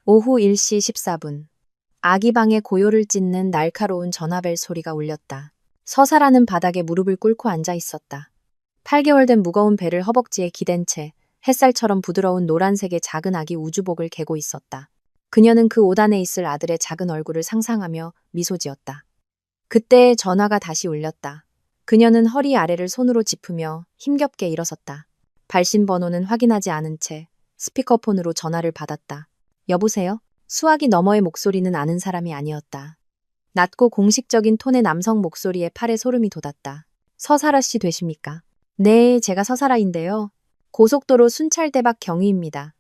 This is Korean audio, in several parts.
오후 1시 14분. 아기 방에 고요를 찢는 날카로운 전화벨 소리가 울렸다. 서사라는 바닥에 무릎을 꿇고 앉아 있었다. 8개월 된 무거운 배를 허벅지에 기댄 채 햇살처럼 부드러운 노란색의 작은 아기 우주복을 개고 있었다. 그녀는 그 옷 안에 있을 아들의 작은 얼굴을 상상하며 미소 지었다. 그때 전화가 다시 울렸다. 그녀는 허리 아래를 손으로 짚으며 힘겹게 일어섰다. 발신 번호는 확인하지 않은 채 스피커폰으로 전화를 받았다. 여보세요? 수화기 너머의 목소리는 아는 사람이 아니었다. 낮고 공식적인 톤의 남성 목소리에 팔에 소름이 돋았다. 서사라 씨 되십니까? 네, 제가 서사라인데요. 고속도로 순찰대박 경위입니다.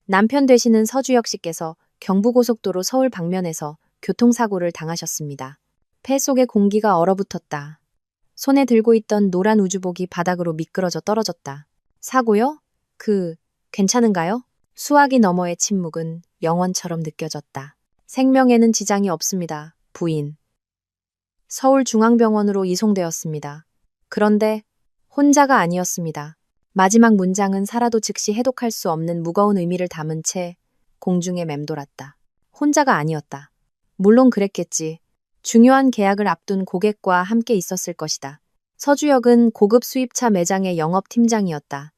남편 되시는 서주혁 씨께서 경부고속도로 서울 방면에서 교통사고를 당하셨습니다. 폐 속의 공기가 얼어붙었다. 손에 들고 있던 노란 우주복이 바닥으로 미끄러져 떨어졌다. 사고요? 괜찮은가요? 수화기 너머의 침묵은 영원처럼 느껴졌다. 생명에는 지장이 없습니다, 부인. 서울중앙병원으로 이송되었습니다. 그런데 혼자가 아니었습니다. 마지막 문장은 살아도 즉시 해독할 수 없는 무거운 의미를 담은 채 공중에 맴돌았다. 혼자가 아니었다. 물론 그랬겠지. 중요한 계약을 앞둔 고객과 함께 있었을 것이다. 서주혁은 고급 수입차 매장의 영업팀장이었다.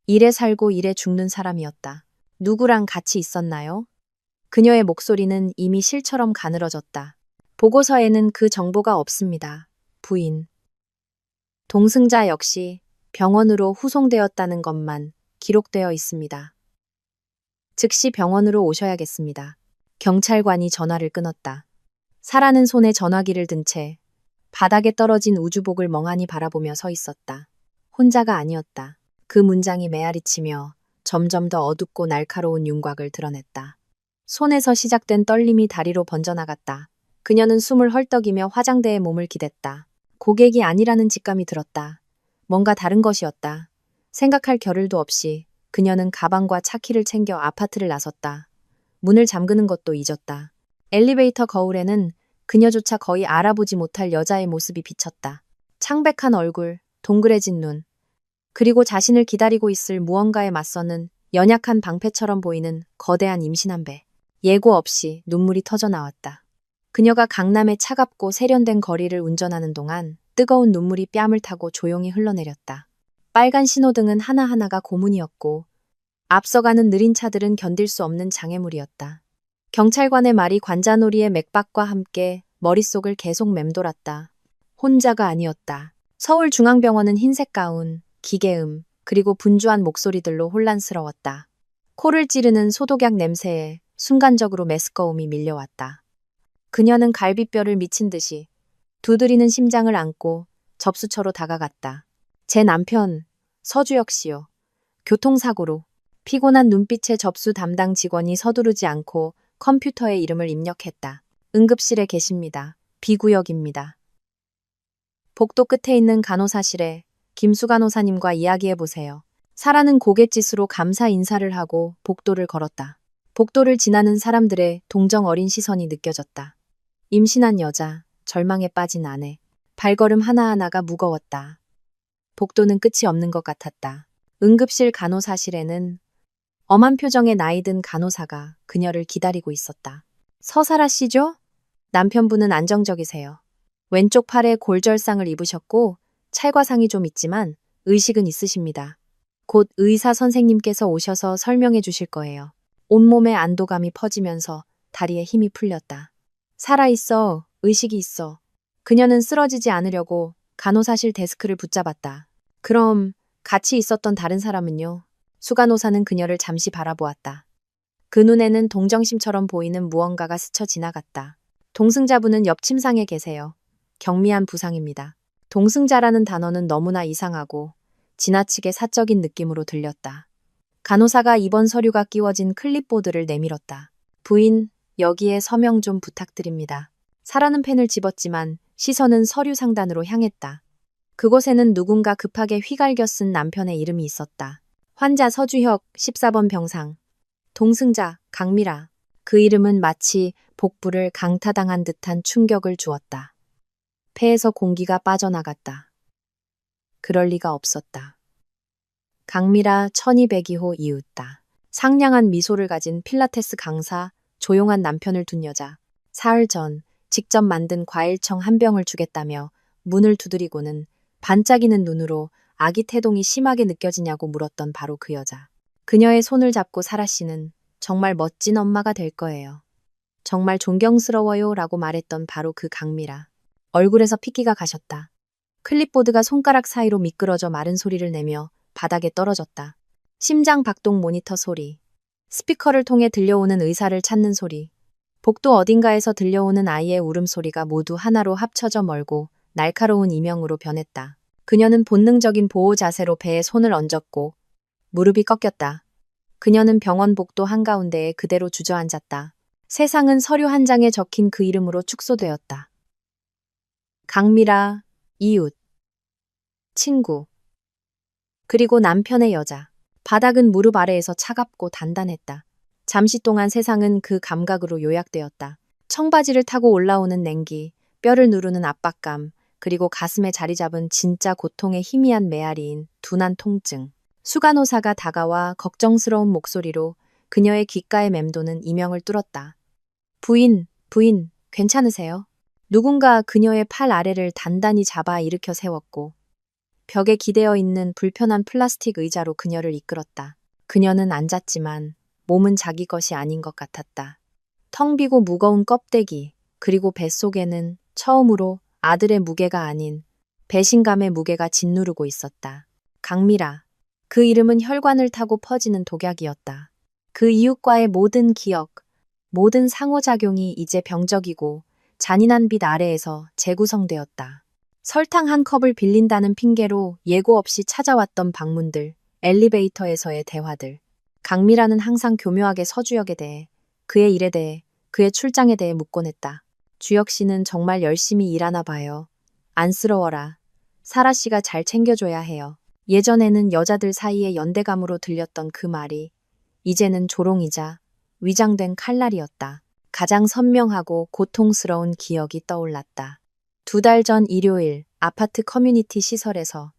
일에 살고 일에 죽는 사람이었다. 누구랑 같이 있었나요? 그녀의 목소리는 이미 실처럼 가늘어졌다. 보고서에는 그 정보가 없습니다, 부인. 동승자 역시 병원으로 후송되었다는 것만 기록되어 있습니다. 즉시 병원으로 오셔야겠습니다. 경찰관이 전화를 끊었다. 사라는 손에 전화기를 든 채 바닥에 떨어진 우주복을 멍하니 바라보며 서 있었다. 혼자가 아니었다. 그 문장이 메아리치며 점점 더 어둡고 날카로운 윤곽을 드러냈다. 손에서 시작된 떨림이 다리로 번져나갔다. 그녀는 숨을 헐떡이며 화장대에 몸을 기댔다. 고객이 아니라는 직감이 들었다. 뭔가 다른 것이었다. 생각할 겨를도 없이 그녀는 가방과 차키를 챙겨 아파트를 나섰다. 문을 잠그는 것도 잊었다. 엘리베이터 거울에는 그녀조차 거의 알아보지 못할 여자의 모습이 비쳤다. 창백한 얼굴, 동그래진 눈, 그리고 자신을 기다리고 있을 무언가에 맞서는 연약한 방패처럼 보이는 거대한 임신한 배. 예고 없이 눈물이 터져 나왔다. 그녀가 강남의 차갑고 세련된 거리를 운전하는 동안 뜨거운 눈물이 뺨을 타고 조용히 흘러내렸다. 빨간 신호등은 하나하나가 고문이었고 앞서가는 느린 차들은 견딜 수 없는 장애물이었다. 경찰관의 말이 관자놀이의 맥박과 함께 머릿속을 계속 맴돌았다. 혼자가 아니었다. 서울중앙병원은 흰색 가운, 기계음, 그리고 분주한 목소리들로 혼란스러웠다. 코를 찌르는 소독약 냄새에 순간적으로 메스꺼움이 밀려왔다. 그녀는 갈비뼈를 미친 듯이 두드리는 심장을 안고 접수처로 다가갔다. 제 남편, 서주혁 씨요. 교통사고로. 피곤한 눈빛의 접수 담당 직원이 서두르지 않고 컴퓨터에 이름을 입력했다. 응급실에 계십니다. B구역입니다. 복도 끝에 있는 간호사실에 김수 간호사님과 이야기해보세요. 사라는 고갯짓으로 감사 인사를 하고 복도를 걸었다. 복도를 지나는 사람들의 동정 어린 시선이 느껴졌다. 임신한 여자, 절망에 빠진 아내, 발걸음 하나하나가 무거웠다. 복도는 끝이 없는 것 같았다. 응급실 간호사실에는 엄한 표정의 나이든 간호사가 그녀를 기다리고 있었다. 서사라 씨죠? 남편분은 안정적이세요. 왼쪽 팔에 골절상을 입으셨고 찰과상이 좀 있지만 의식은 있으십니다. 곧 의사 선생님께서 오셔서 설명해 주실 거예요. 온몸에 안도감이 퍼지면서 다리에 힘이 풀렸다. 살아있어, 의식이 있어. 그녀는 쓰러지지 않으려고 간호사실 데스크를 붙잡았다. 그럼 같이 있었던 다른 사람은요? 수간호사는 그녀를 잠시 바라보았다. 그 눈에는 동정심처럼 보이는 무언가가 스쳐 지나갔다. 동승자분은 옆 침상에 계세요. 경미한 부상입니다. 동승자라는 단어는 너무나 이상하고 지나치게 사적인 느낌으로 들렸다. 간호사가 입원 서류가 끼워진 클립보드를 내밀었다. 부인, 여기에 서명 좀 부탁드립니다. 사라는 펜을 집었지만 시선은 서류 상단으로 향했다. 그곳에는 누군가 급하게 휘갈겨 쓴 남편의 이름이 있었다. 환자 서주혁 14번 병상. 동승자 강미라. 그 이름은 마치 복부를 강타당한 듯한 충격을 주었다. 폐에서 공기가 빠져나갔다. 그럴 리가 없었다. 강미라 1202호 이웃다. 상냥한 미소를 가진 필라테스 강사 조용한 남편을 둔 여자. 사흘 전 직접 만든 과일청 한 병을 주겠다며 문을 두드리고는 반짝이는 눈으로 아기 태동이 심하게 느껴지냐고 물었던 바로 그 여자. 그녀의 손을 잡고 사라 씨는 정말 멋진 엄마가 될 거예요. 정말 존경스러워요 라고 말했던 바로 그 강미라. 얼굴에서 핏기가 가셨다. 클립보드가 손가락 사이로 미끄러져 마른 소리를 내며 바닥에 떨어졌다. 심장 박동 모니터 소리. 스피커를 통해 들려오는 의사를 찾는 소리. 복도 어딘가에서 들려오는 아이의 울음소리가 모두 하나로 합쳐져 멀고 날카로운 이명으로 변했다. 그녀는 본능적인 보호 자세로 배에 손을 얹었고 무릎이 꺾였다. 그녀는 병원 복도 한가운데에 그대로 주저앉았다. 세상은 서류 한 장에 적힌 그 이름으로 축소되었다. 강미라, 이웃, 친구, 그리고 남편의 여자. 바닥은 무릎 아래에서 차갑고 단단했다. 잠시 동안 세상은 그 감각으로 요약되었다. 청바지를 타고 올라오는 냉기, 뼈를 누르는 압박감, 그리고 가슴에 자리 잡은 진짜 고통의 희미한 메아리인 둔한 통증. 수간호사가 다가와 걱정스러운 목소리로 그녀의 귓가에 맴도는 이명을 뚫었다. 부인, 부인, 괜찮으세요? 누군가 그녀의 팔 아래를 단단히 잡아 일으켜 세웠고 벽에 기대어 있는 불편한 플라스틱 의자로 그녀를 이끌었다. 그녀는 앉았지만 몸은 자기 것이 아닌 것 같았다. 텅 비고 무거운 껍데기, 그리고 뱃속에는 처음으로 아들의 무게가 아닌 배신감의 무게가 짓누르고 있었다. 강미라. 그 이름은 혈관을 타고 퍼지는 독약이었다. 그 이웃과의 모든 기억, 모든 상호작용이 이제 병적이고 잔인한 빛 아래에서 재구성되었다. 설탕 한 컵을 빌린다는 핑계로 예고 없이 찾아왔던 방문들, 엘리베이터에서의 대화들. 강미라는 항상 교묘하게 서주혁에 대해, 그의 일에 대해, 그의 출장에 대해 묻곤 했다. 주혁 씨는 정말 열심히 일하나 봐요. 안쓰러워라. 사라 씨가 잘 챙겨줘야 해요. 예전에는 여자들 사이에 연대감으로 들렸던 그 말이 이제는 조롱이자 위장된 칼날이었다. 가장 선명하고 고통스러운 기억이 떠올랐다. 2달 전 일요일 아파트 커뮤니티 시설에서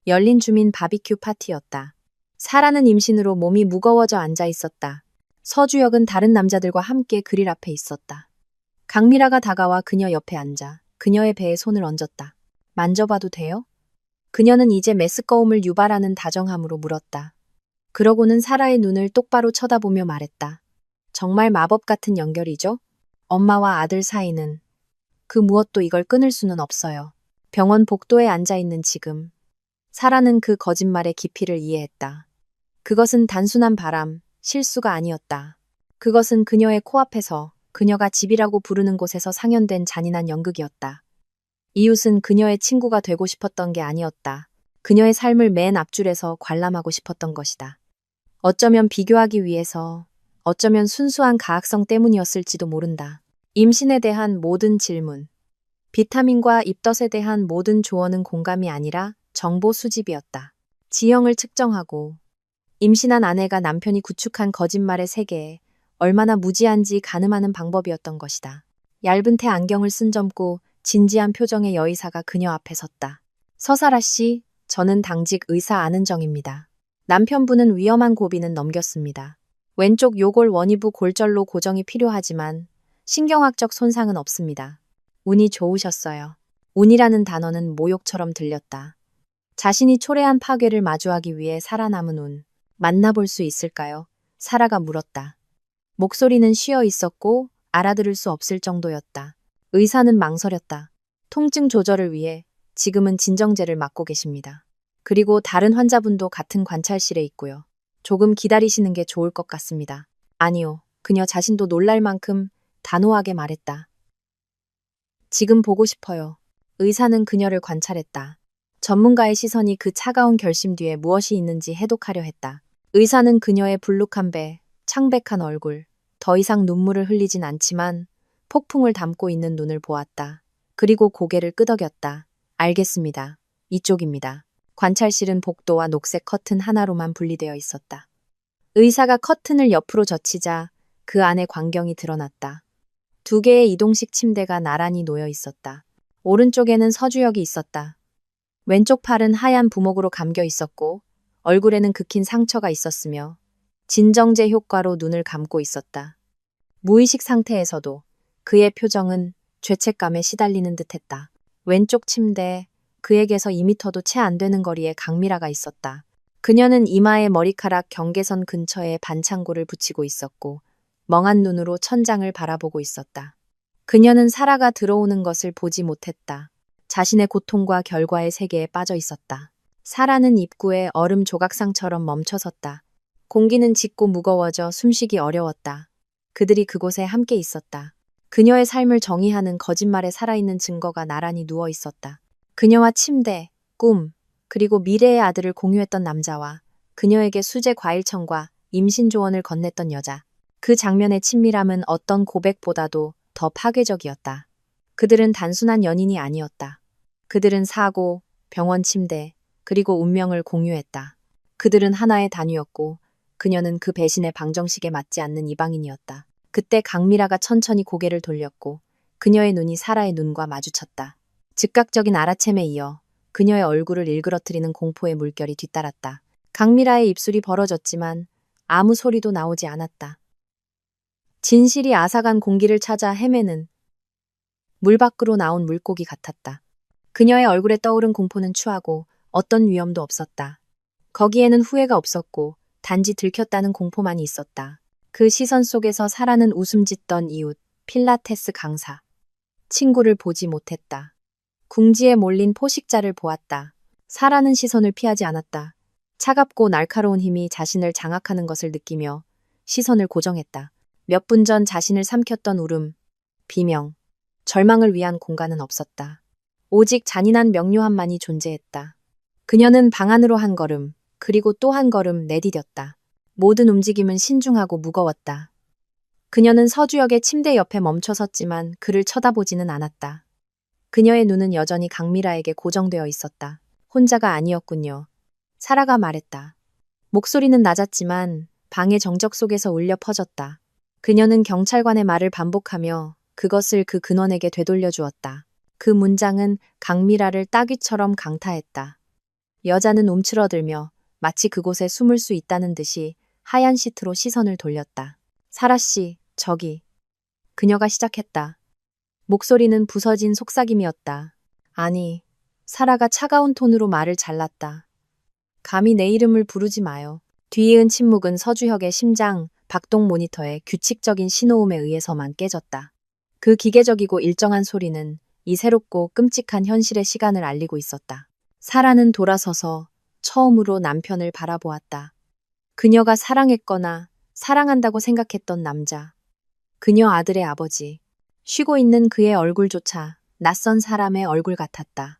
열린 주민 바비큐 파티였다. 사라는 임신으로 몸이 무거워져 앉아 있었다. 서주혁은 다른 남자들과 함께 그릴 앞에 있었다. 강미라가 다가와 그녀 옆에 앉아 그녀의 배에 손을 얹었다. 만져봐도 돼요? 그녀는 이제 메스꺼움을 유발하는 다정함으로 물었다. 그러고는 사라의 눈을 똑바로 쳐다보며 말했다. 정말 마법 같은 연결이죠? 엄마와 아들 사이는 그 무엇도 이걸 끊을 수는 없어요. 병원 복도에 앉아있는 지금 사라는 그 거짓말의 깊이를 이해했다. 그것은 단순한 바람, 실수가 아니었다. 그것은 그녀의 코앞에서 그녀가 집이라고 부르는 곳에서 상연된 잔인한 연극이었다. 이웃은 그녀의 친구가 되고 싶었던 게 아니었다. 그녀의 삶을 맨 앞줄에서 관람하고 싶었던 것이다. 어쩌면 비교하기 위해서, 어쩌면 순수한 가학성 때문이었을지도 모른다. 임신에 대한 모든 질문, 비타민과 입덧에 대한 모든 조언은 공감이 아니라 정보 수집이었다. 지형을 측정하고 임신한 아내가 남편이 구축한 거짓말의 세계에 얼마나 무지한지 가늠하는 방법이었던 것이다. 얇은 테 안경을 쓴 젊고 진지한 표정의 여의사가 그녀 앞에 섰다. 서사라 씨, 저는 당직 의사 안은정입니다. 남편분은 위험한 고비는 넘겼습니다. 왼쪽 요골 원위부 골절로 고정이 필요하지만 신경학적 손상은 없습니다. 운이 좋으셨어요. 운이라는 단어는 모욕처럼 들렸다. 자신이 초래한 파괴를 마주하기 위해 살아남은 운, 만나볼 수 있을까요? 사라가 물었다. 목소리는 쉬어 있었고 알아들을 수 없을 정도였다. 의사는 망설였다. 통증 조절을 위해 지금은 진정제를 맞고 계십니다. 그리고 다른 환자분도 같은 관찰실에 있고요. 조금 기다리시는 게 좋을 것 같습니다. 아니요. 그녀 자신도 놀랄 만큼 단호하게 말했다. 지금 보고 싶어요. 의사는 그녀를 관찰했다. 전문가의 시선이 그 차가운 결심 뒤에 무엇이 있는지 해독하려 했다. 의사는 그녀의 불룩한 배, 창백한 얼굴, 더 이상 눈물을 흘리진 않지만 폭풍을 담고 있는 눈을 보았다. 그리고 고개를 끄덕였다. 알겠습니다. 이쪽입니다. 관찰실은 복도와 녹색 커튼 하나로만 분리되어 있었다. 의사가 커튼을 옆으로 젖히자 그 안에 광경이 드러났다. 2개의 이동식 침대가 나란히 놓여 있었다. 오른쪽에는 서주혁이 있었다. 왼쪽 팔은 하얀 부목으로 감겨 있었고 얼굴에는 긁힌 상처가 있었으며 진정제 효과로 눈을 감고 있었다. 무의식 상태에서도 그의 표정은 죄책감에 시달리는 듯했다. 왼쪽 침대, 그에게서 2미터도 채 안 되는 거리에 강미라가 있었다. 그녀는 이마에 머리카락 경계선 근처에 반창고를 붙이고 있었고 멍한 눈으로 천장을 바라보고 있었다. 그녀는 사라가 들어오는 것을 보지 못했다. 자신의 고통과 결과의 세계에 빠져 있었다. 사라는 입구에 얼음 조각상처럼 멈춰섰다. 공기는 짙고 무거워져 숨쉬기 어려웠다. 그들이 그곳에 함께 있었다. 그녀의 삶을 정의하는 거짓말에 살아있는 증거가 나란히 누워 있었다. 그녀와 침대, 꿈, 그리고 미래의 아들을 공유했던 남자와 그녀에게 수제 과일청과 임신 조언을 건넸던 여자. 그 장면의 친밀함은 어떤 고백보다도 더 파괴적이었다. 그들은 단순한 연인이 아니었다. 그들은 사고, 병원 침대, 그리고 운명을 공유했다. 그들은 하나의 단위였고 그녀는 그 배신의 방정식에 맞지 않는 이방인이었다. 그때 강미라가 천천히 고개를 돌렸고 그녀의 눈이 사라의 눈과 마주쳤다. 즉각적인 알아챔에 이어 그녀의 얼굴을 일그러뜨리는 공포의 물결이 뒤따랐다. 강미라의 입술이 벌어졌지만 아무 소리도 나오지 않았다. 진실이 앗아간 공기를 찾아 헤매는 물 밖으로 나온 물고기 같았다. 그녀의 얼굴에 떠오른 공포는 추하고 어떤 위험도 없었다. 거기에는 후회가 없었고 단지 들켰다는 공포만이 있었다. 그 시선 속에서 사라는 웃음 짓던 이웃, 필라테스 강사. 친구를 보지 못했다. 궁지에 몰린 포식자를 보았다. 사라는 시선을 피하지 않았다. 차갑고 날카로운 힘이 자신을 장악하는 것을 느끼며 시선을 고정했다. 몇 분 전 자신을 삼켰던 울음, 비명, 절망을 위한 공간은 없었다. 오직 잔인한 명료함만이 존재했다. 그녀는 방 안으로 한 걸음, 그리고 또 한 걸음 내디뎠다. 모든 움직임은 신중하고 무거웠다. 그녀는 서주역의 침대 옆에 멈춰 섰지만 그를 쳐다보지는 않았다. 그녀의 눈은 여전히 강미라에게 고정되어 있었다. 혼자가 아니었군요. 사라가 말했다. 목소리는 낮았지만 방의 정적 속에서 울려 퍼졌다. 그녀는 경찰관의 말을 반복하며 그것을 그 근원에게 되돌려 주었다. 그 문장은 강미라를 따귀처럼 강타했다. 여자는 움츠러들며 마치 그곳에 숨을 수 있다는 듯이 하얀 시트로 시선을 돌렸다. 사라 씨, 저기. 그녀가 시작했다. 목소리는 부서진 속삭임이었다. 아니, 사라가 차가운 톤으로 말을 잘랐다. 감히 내 이름을 부르지 마요. 뒤이은 침묵은 서주혁의 심장, 박동 모니터의 규칙적인 신호음에 의해서만 깨졌다. 그 기계적이고 일정한 소리는 이 새롭고 끔찍한 현실의 시간을 알리고 있었다. 사라는 돌아서서 처음으로 남편을 바라보았다. 그녀가 사랑했거나 사랑한다고 생각했던 남자. 그녀 아들의 아버지. 쉬고 있는 그의 얼굴조차 낯선 사람의 얼굴 같았다.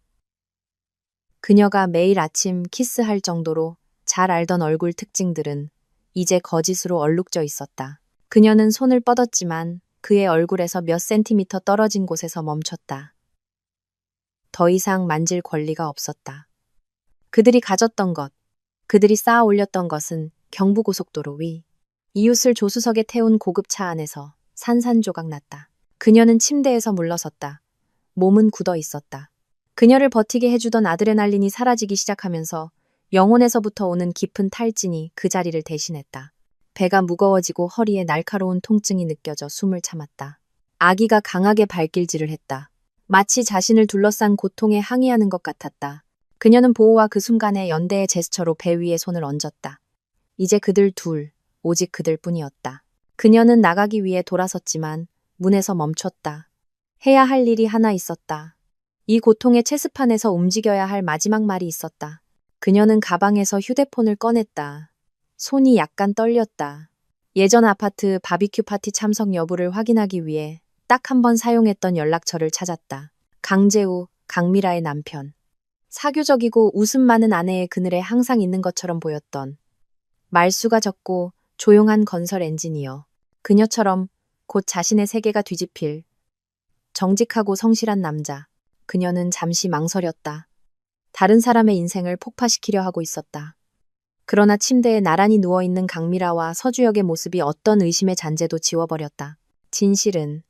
그녀가 매일 아침 키스할 정도로 잘 알던 얼굴 특징들은 이제 거짓으로 얼룩져 있었다. 그녀는 손을 뻗었지만 그의 얼굴에서 몇 센티미터 떨어진 곳에서 멈췄다. 더 이상 만질 권리가 없었다. 그들이 가졌던 것, 그들이 쌓아 올렸던 것은 경부고속도로 위. 이웃을 조수석에 태운 고급차 안에서 산산조각 났다. 그녀는 침대에서 물러섰다. 몸은 굳어 있었다. 그녀를 버티게 해주던 아드레날린이 사라지기 시작하면서 영혼에서부터 오는 깊은 탈진이 그 자리를 대신했다. 배가 무거워지고 허리에 날카로운 통증이 느껴져 숨을 참았다. 아기가 강하게 발길질을 했다. 마치 자신을 둘러싼 고통에 항의하는 것 같았다. 그녀는 보호와 그 순간의 연대의 제스처로 배 위에 손을 얹었다. 이제 그들 둘, 오직 그들 뿐이었다. 그녀는 나가기 위해 돌아섰지만 문에서 멈췄다. 해야 할 일이 하나 있었다. 이 고통의 체스판에서 움직여야 할 마지막 말이 있었다. 그녀는 가방에서 휴대폰을 꺼냈다. 손이 약간 떨렸다. 예전 아파트 바비큐 파티 참석 여부를 확인하기 위해 딱 한 번 사용했던 연락처를 찾았다. 강재우, 강미라의 남편. 사교적이고 웃음 많은 아내의 그늘에 항상 있는 것처럼 보였던 말수가 적고 조용한 건설 엔지니어. 그녀처럼 곧 자신의 세계가 뒤집힐 정직하고 성실한 남자. 그녀는 잠시 망설였다. 다른 사람의 인생을 폭파시키려 하고 있었다. 그러나 침대에 나란히 누워있는 강미라와 서주혁의 모습이 어떤 의심의 잔재도 지워버렸다. 진실은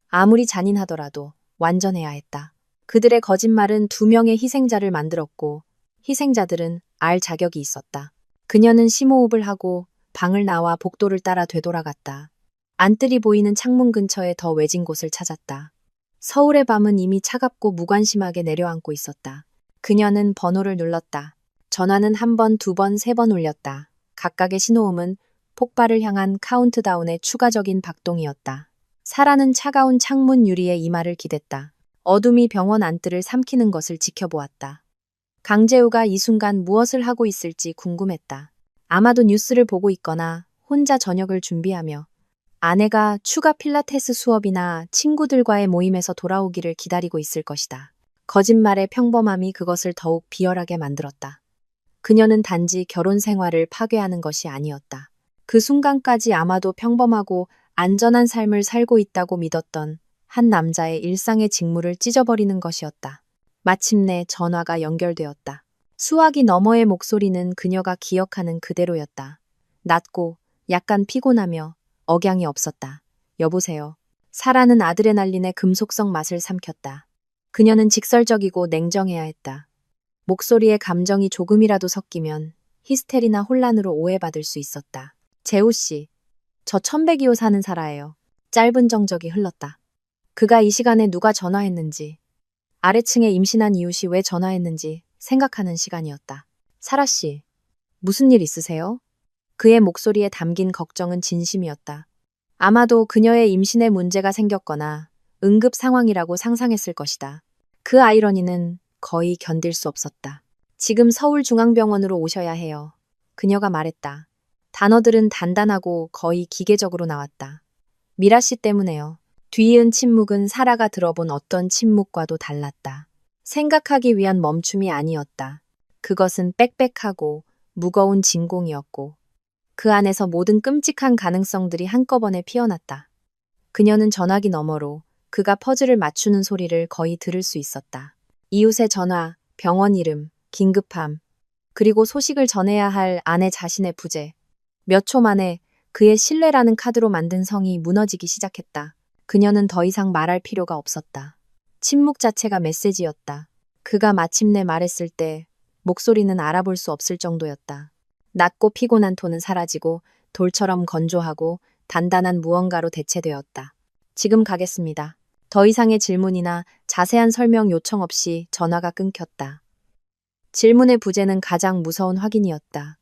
아무리 잔인하더라도 완전해야 했다. 그들의 거짓말은 두 명의 희생자를 만들었고 희생자들은 알 자격이 있었다. 그녀는 심호흡을 하고 방을 나와 복도를 따라 되돌아갔다. 안뜰이 보이는 창문 근처에 더 외진 곳을 찾았다. 서울의 밤은 이미 차갑고 무관심하게 내려앉고 있었다. 그녀는 번호를 눌렀다. 전화는 한 번, 두 번, 세 번 울렸다. 각각의 신호음은 폭발을 향한 카운트다운의 추가적인 박동이었다. 사라는 차가운 창문 유리에 이마를 기댔다. 어둠이 병원 안뜰을 삼키는 것을 지켜보았다. 강재우가 이 순간 무엇을 하고 있을지 궁금했다. 아마도 뉴스를 보고 있거나 혼자 저녁을 준비하며 아내가 추가 필라테스 수업이나 친구들과의 모임에서 돌아오기를 기다리고 있을 것이다. 거짓말의 평범함이 그것을 더욱 비열하게 만들었다. 그녀는 단지 결혼 생활을 파괴하는 것이 아니었다. 그 순간까지 아마도 평범하고 안전한 삶을 살고 있다고 믿었던 한 남자의 일상의 직무를 찢어버리는 것이었다. 마침내 전화가 연결되었다. 수화기 너머의 목소리는 그녀가 기억하는 그대로였다. 낮고 약간 피곤하며 억양이 없었다. 여보세요. 사라는 아드레날린의 금속성 맛을 삼켰다. 그녀는 직설적이고 냉정해야 했다. 목소리에 감정이 조금이라도 섞이면 히스테리나 혼란으로 오해받을 수 있었다. 재우 씨, 저 1102호 사는 사라예요. 짧은 정적이 흘렀다. 그가 이 시간에 누가 전화했는지, 아래층에 임신한 이웃이 왜 전화했는지 생각하는 시간이었다. 사라 씨, 무슨 일 있으세요? 그의 목소리에 담긴 걱정은 진심이었다. 아마도 그녀의 임신에 문제가 생겼거나 응급 상황이라고 상상했을 것이다. 그 아이러니는 거의 견딜 수 없었다. 지금 서울중앙병원으로 오셔야 해요. 그녀가 말했다. 단어들은 단단하고 거의 기계적으로 나왔다. 미라 씨 때문에요. 뒤이은 침묵은 사라가 들어본 어떤 침묵과도 달랐다. 생각하기 위한 멈춤이 아니었다. 그것은 빽빽하고 무거운 진공이었고 그 안에서 모든 끔찍한 가능성들이 한꺼번에 피어났다. 그녀는 전화기 너머로 그가 퍼즐을 맞추는 소리를 거의 들을 수 있었다. 이웃의 전화, 병원 이름, 긴급함, 그리고 소식을 전해야 할 아내 자신의 부재. 몇 초 만에 그의 신뢰라는 카드로 만든 성이 무너지기 시작했다. 그녀는 더 이상 말할 필요가 없었다. 침묵 자체가 메시지였다. 그가 마침내 말했을 때 목소리는 알아볼 수 없을 정도였다. 낮고 피곤한 톤은 사라지고 돌처럼 건조하고 단단한 무언가로 대체되었다. 지금 가겠습니다. 더 이상의 질문이나 자세한 설명 요청 없이 전화가 끊겼다. 질문의 부재는 가장 무서운 확인이었다.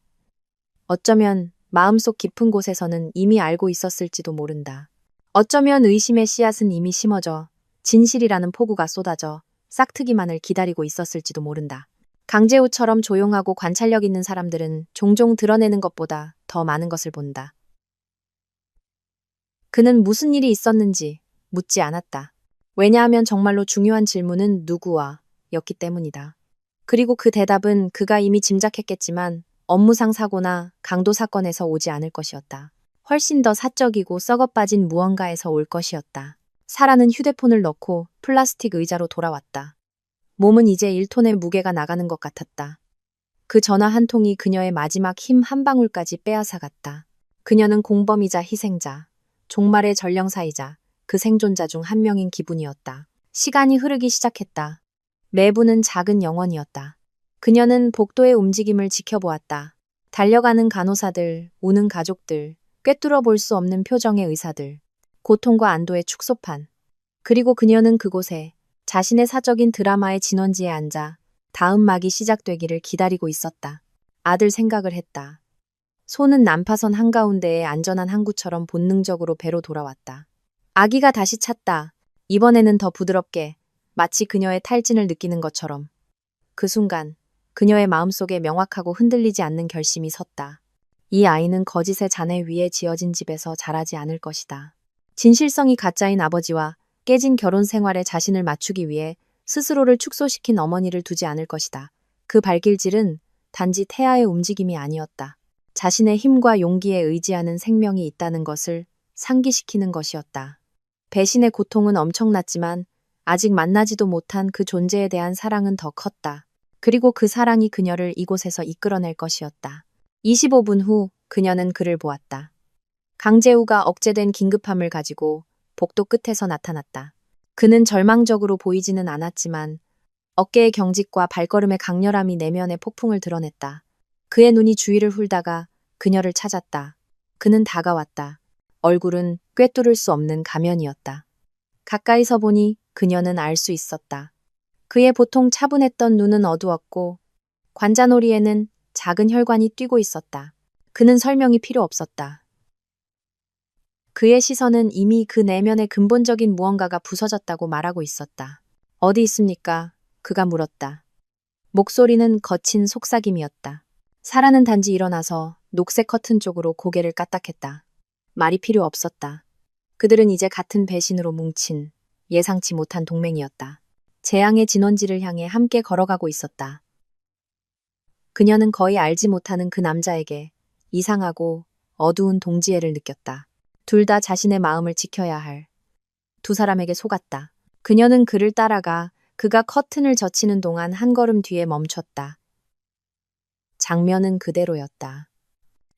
어쩌면 마음속 깊은 곳에서는 이미 알고 있었을지도 모른다. 어쩌면 의심의 씨앗은 이미 심어져 진실이라는 폭우가 쏟아져 싹트기만을 기다리고 있었을지도 모른다. 강재우처럼 조용하고 관찰력 있는 사람들은 종종 드러내는 것보다 더 많은 것을 본다. 그는 무슨 일이 있었는지 묻지 않았다. 왜냐하면 정말로 중요한 질문은 누구와 였기 때문이다. 그리고 그 대답은 그가 이미 짐작했겠지만 업무상 사고나 강도 사건에서 오지 않을 것이었다. 훨씬 더 사적이고 썩어빠진 무언가에서 올 것이었다. 사라는 휴대폰을 넣고 플라스틱 의자로 돌아왔다. 몸은 이제 1톤의 무게가 나가는 것 같았다. 그 전화 한 통이 그녀의 마지막 힘 한 방울까지 빼앗아갔다. 그녀는 공범이자 희생자, 종말의 전령사이자 그 생존자 중 한 명인 기분이었다. 시간이 흐르기 시작했다. 매부는 작은 영혼이었다. 그녀는 복도의 움직임을 지켜보았다. 달려가는 간호사들, 우는 가족들, 꿰뚫어 볼 수 없는 표정의 의사들, 고통과 안도의 축소판. 그리고 그녀는 그곳에 자신의 사적인 드라마의 진원지에 앉아 다음 막이 시작되기를 기다리고 있었다. 아들 생각을 했다. 손은 난파선 한가운데에 안전한 항구처럼 본능적으로 배로 돌아왔다. 아기가 다시 찼다. 이번에는 더 부드럽게, 마치 그녀의 탈진을 느끼는 것처럼. 그 순간 그녀의 마음속에 명확하고 흔들리지 않는 결심이 섰다. 이 아이는 거짓의 잔해 위에 지어진 집에서 자라지 않을 것이다. 진실성이 가짜인 아버지와 깨진 결혼 생활에 자신을 맞추기 위해 스스로를 축소시킨 어머니를 두지 않을 것이다. 그 발길질은 단지 태아의 움직임이 아니었다. 자신의 힘과 용기에 의지하는 생명이 있다는 것을 상기시키는 것이었다. 배신의 고통은 엄청났지만 아직 만나지도 못한 그 존재에 대한 사랑은 더 컸다. 그리고 그 사랑이 그녀를 이곳에서 이끌어낼 것이었다. 25분 후 그녀는 그를 보았다. 강재우가 억제된 긴급함을 가지고 복도 끝에서 나타났다. 그는 절망적으로 보이지는 않았지만 어깨의 경직과 발걸음의 강렬함이 내면의 폭풍을 드러냈다. 그의 눈이 주위를 훑다가 그녀를 찾았다. 그는 다가왔다. 얼굴은 꿰뚫을 수 없는 가면이었다. 가까이서 보니 그녀는 알 수 있었다. 그의 보통 차분했던 눈은 어두웠고 관자놀이에는 작은 혈관이 뛰고 있었다. 그는 설명이 필요 없었다. 그의 시선은 이미 그 내면의 근본적인 무언가가 부서졌다고 말하고 있었다. 어디 있습니까? 그가 물었다. 목소리는 거친 속삭임이었다. 사라는 단지 일어나서 녹색 커튼 쪽으로 고개를 까딱했다. 말이 필요 없었다. 그들은 이제 같은 배신으로 뭉친 예상치 못한 동맹이었다. 재앙의 진원지를 향해 함께 걸어가고 있었다. 그녀는 거의 알지 못하는 그 남자에게 이상하고 어두운 동지애를 느꼈다. 둘 다 자신의 마음을 지켜야 할 두 사람에게 속았다. 그녀는 그를 따라가 그가 커튼을 젖히는 동안 한 걸음 뒤에 멈췄다. 장면은 그대로였다.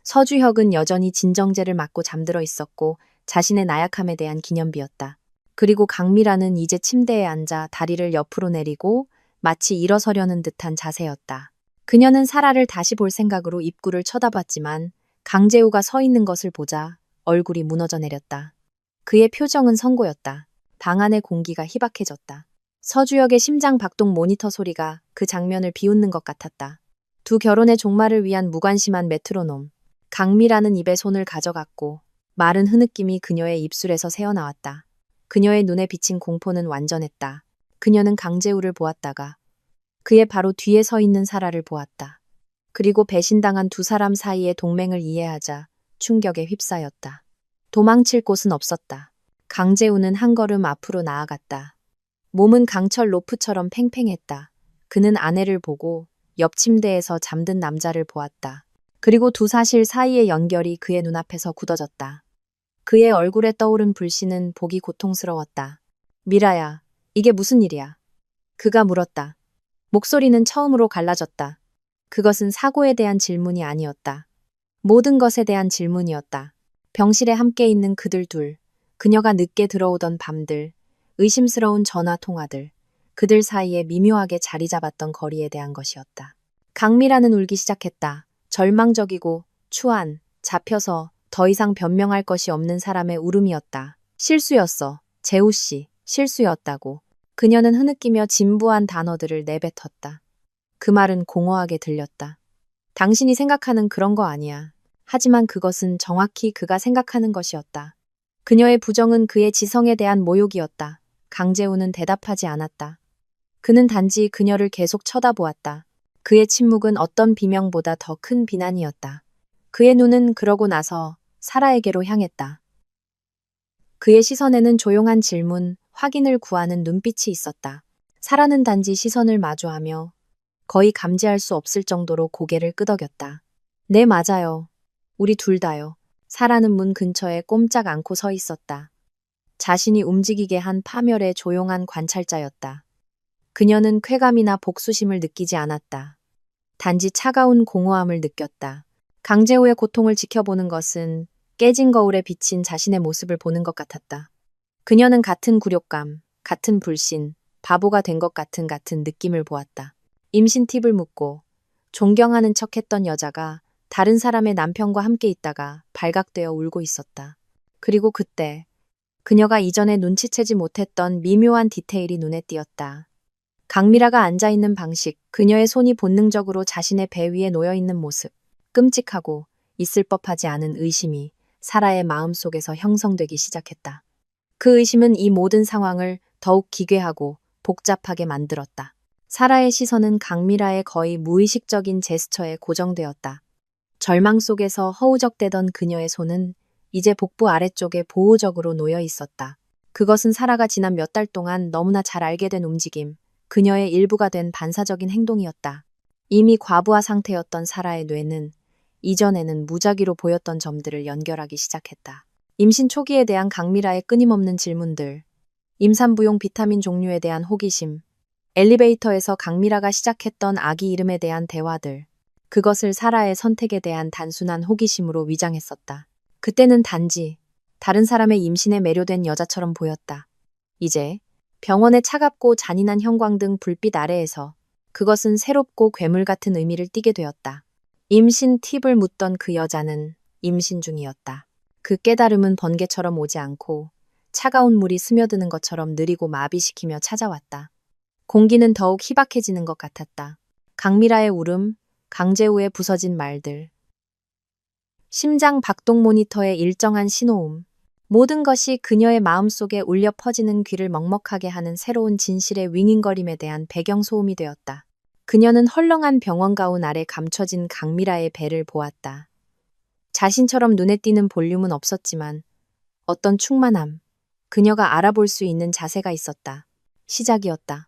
서주혁은 여전히 진정제를 맞고 잠들어 있었고 자신의 나약함에 대한 기념비였다. 그리고 강미라는 이제 침대에 앉아 다리를 옆으로 내리고 마치 일어서려는 듯한 자세였다. 그녀는 사라를 다시 볼 생각으로 입구를 쳐다봤지만 강재우가 서 있는 것을 보자 얼굴이 무너져 내렸다. 그의 표정은 선고였다. 방 안의 공기가 희박해졌다. 서주혁의 심장 박동 모니터 소리가 그 장면을 비웃는 것 같았다. 두 결혼의 종말을 위한 무관심한 메트로놈. 강미라는 입에 손을 가져갔고 마른 흐느낌이 그녀의 입술에서 새어나왔다. 그녀의 눈에 비친 공포는 완전했다. 그녀는 강재우를 보았다가 그의 바로 뒤에 서 있는 사라를 보았다. 그리고 배신당한 두 사람 사이의 동맹을 이해하자 충격에 휩싸였다. 도망칠 곳은 없었다. 강재우는 한 걸음 앞으로 나아갔다. 몸은 강철 로프처럼 팽팽했다. 그는 아내를 보고 옆 침대에서 잠든 남자를 보았다. 그리고 두 사실 사이의 연결이 그의 눈앞에서 굳어졌다. 그의 얼굴에 떠오른 불씨는 보기 고통스러웠다. 미라야, 이게 무슨 일이야? 그가 물었다. 목소리는 처음으로 갈라졌다. 그것은 사고에 대한 질문이 아니었다. 모든 것에 대한 질문이었다. 병실에 함께 있는 그들 둘, 그녀가 늦게 들어오던 밤들, 의심스러운 전화 통화들, 그들 사이에 미묘하게 자리 잡았던 거리에 대한 것이었다. 강미라는 울기 시작했다. 절망적이고 추한, 잡혀서 더 이상 변명할 것이 없는 사람의 울음이었다. 실수였어. 재우 씨, 실수였다고. 그녀는 흐느끼며 진부한 단어들을 내뱉었다. 그 말은 공허하게 들렸다. 당신이 생각하는 그런 거 아니야. 하지만 그것은 정확히 그가 생각하는 것이었다. 그녀의 부정은 그의 지성에 대한 모욕이었다. 강재우는 대답하지 않았다. 그는 단지 그녀를 계속 쳐다보았다. 그의 침묵은 어떤 비명보다 더 큰 비난이었다. 그의 눈은 그러고 나서 사라에게로 향했다. 그의 시선에는 조용한 질문, 확인을 구하는 눈빛이 있었다. 사라는 단지 시선을 마주하며 거의 감지할 수 없을 정도로 고개를 끄덕였다. 네, 맞아요. 우리 둘 다요. 사라는 문 근처에 꼼짝 않고 서 있었다. 자신이 움직이게 한 파멸의 조용한 관찰자였다. 그녀는 쾌감이나 복수심을 느끼지 않았다. 단지 차가운 공허함을 느꼈다. 강재우의 고통을 지켜보는 것은 깨진 거울에 비친 자신의 모습을 보는 것 같았다. 그녀는 같은 굴욕감, 같은 불신, 바보가 된 것 같은 느낌을 보았다. 임신 팁을 묻고 존경하는 척했던 여자가 다른 사람의 남편과 함께 있다가 발각되어 울고 있었다. 그리고 그때 그녀가 이전에 눈치채지 못했던 미묘한 디테일이 눈에 띄었다. 강미라가 앉아있는 방식, 그녀의 손이 본능적으로 자신의 배 위에 놓여있는 모습, 끔찍하고 있을 법하지 않은 의심이 사라의 마음속에서 형성되기 시작했다. 그 의심은 이 모든 상황을 더욱 기괴하고 복잡하게 만들었다. 사라의 시선은 강미라의 거의 무의식적인 제스처에 고정되었다. 절망 속에서 허우적대던 그녀의 손은 이제 복부 아래쪽에 보호적으로 놓여 있었다. 그것은 사라가 지난 몇 달 동안 너무나 잘 알게 된 움직임, 그녀의 일부가 된 반사적인 행동이었다. 이미 과부하 상태였던 사라의 뇌는 이전에는 무작위로 보였던 점들을 연결하기 시작했다. 임신 초기에 대한 강미라의 끊임없는 질문들, 임산부용 비타민 종류에 대한 호기심, 엘리베이터에서 강미라가 시작했던 아기 이름에 대한 대화들, 그것을 사라의 선택에 대한 단순한 호기심으로 위장했었다. 그때는 단지 다른 사람의 임신에 매료된 여자처럼 보였다. 이제 병원의 차갑고 잔인한 형광등 불빛 아래에서 그것은 새롭고 괴물 같은 의미를 띠게 되었다. 임신 팁을 묻던 그 여자는 임신 중이었다. 그 깨달음은 번개처럼 오지 않고 차가운 물이 스며드는 것처럼 느리고 마비시키며 찾아왔다. 공기는 더욱 희박해지는 것 같았다. 강미라의 울음, 강재우의 부서진 말들, 심장 박동 모니터의 일정한 신호음, 모든 것이 그녀의 마음속에 울려 퍼지는 귀를 먹먹하게 하는 새로운 진실의 윙윙거림에 대한 배경소음이 되었다. 그녀는 헐렁한 병원 가운 아래 감춰진 강미라의 배를 보았다. 자신처럼 눈에 띄는 볼륨은 없었지만 어떤 충만함, 그녀가 알아볼 수 있는 자세가 있었다. 시작이었다.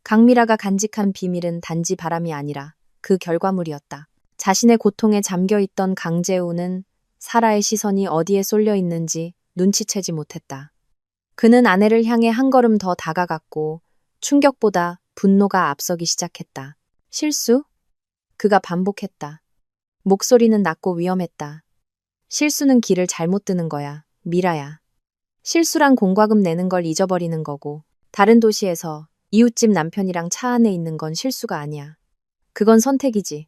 강미라가 간직한 비밀은 단지 바람이 아니라 그 결과물이었다. 자신의 고통에 잠겨있던 강재우는 사라의 시선이 어디에 쏠려 있는지 눈치채지 못했다. 그는 아내를 향해 한 걸음 더 다가갔고 충격보다 분노가 앞서기 시작했다. 실수? 그가 반복했다. 목소리는 낮고 위험했다. 실수는 길을 잘못 드는 거야, 미라야. 실수란 공과금 내는 걸 잊어버리는 거고, 다른 도시에서 이웃집 남편이랑 차 안에 있는 건 실수가 아니야. 그건 선택이지.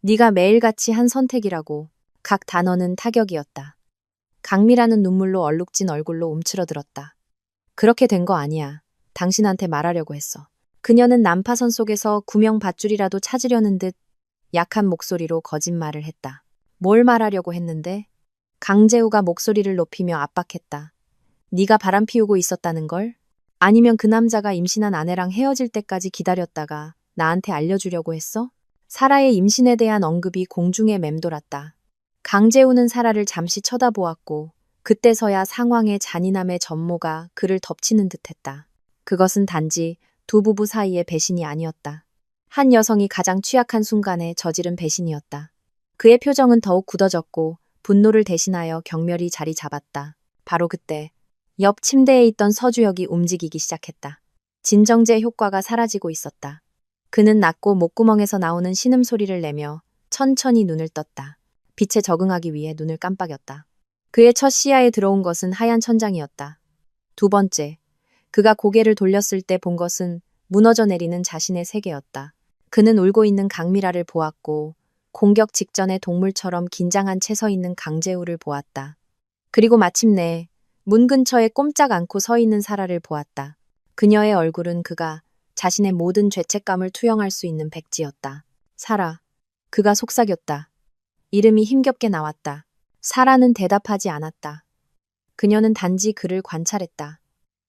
네가 매일같이 한 선택이라고. 각 단어는 타격이었다. 강미라는 눈물로 얼룩진 얼굴로 움츠러들었다. 그렇게 된 거 아니야. 당신한테 말하려고 했어. 그녀는 난파선 속에서 구명 밧줄이라도 찾으려는 듯 약한 목소리로 거짓말을 했다. 뭘 말하려고 했는데? 강재우가 목소리를 높이며 압박했다. 네가 바람 피우고 있었다는 걸? 아니면 그 남자가 임신한 아내랑 헤어질 때까지 기다렸다가 나한테 알려주려고 했어? 사라의 임신에 대한 언급이 공중에 맴돌았다. 강재우는 사라를 잠시 쳐다보았고 그때서야 상황의 잔인함의 전모가 그를 덮치는 듯했다. 그것은 단지 두 부부 사이의 배신이 아니었다. 한 여성이 가장 취약한 순간에 저지른 배신이었다. 그의 표정은 더욱 굳어졌고 분노를 대신하여 경멸이 자리 잡았다. 바로 그때 옆 침대에 있던 서주혁이 움직이기 시작했다. 진정제 효과가 사라지고 있었다. 그는 낮고 목구멍에서 나오는 신음소리를 내며 천천히 눈을 떴다. 빛에 적응하기 위해 눈을 깜빡였다. 그의 첫 시야에 들어온 것은 하얀 천장이었다. 두 번째, 그가 고개를 돌렸을 때 본 것은 무너져 내리는 자신의 세계였다. 그는 울고 있는 강미라를 보았고 공격 직전의 동물처럼 긴장한 채 서 있는 강재우를 보았다. 그리고 마침내 문 근처에 꼼짝 않고 서 있는 사라를 보았다. 그녀의 얼굴은 그가 자신의 모든 죄책감을 투영할 수 있는 백지였다. 사라. 그가 속삭였다. 이름이 힘겹게 나왔다. 사라는 대답하지 않았다. 그녀는 단지 그를 관찰했다.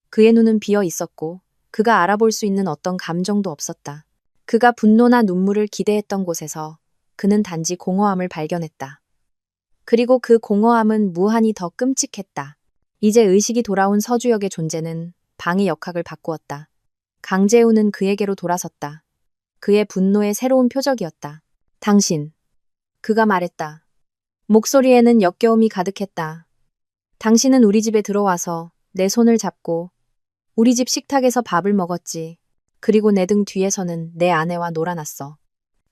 그의 눈은 비어 있었고 그가 알아볼 수 있는 어떤 감정도 없었다. 그가 분노나 눈물을 기대했던 곳에서 그는 단지 공허함을 발견했다. 그리고 그 공허함은 무한히 더 끔찍했다. 이제 의식이 돌아온 서주혁의 존재는 방의 역학을 바꾸었다. 강재우는 그에게로 돌아섰다. 그의 분노의 새로운 표적이었다. 당신. 그가 말했다. 목소리에는 역겨움이 가득했다. 당신은 우리 집에 들어와서 내 손을 잡고 우리 집 식탁에서 밥을 먹었지. 그리고 내 등 뒤에서는 내 아내와 놀아났어.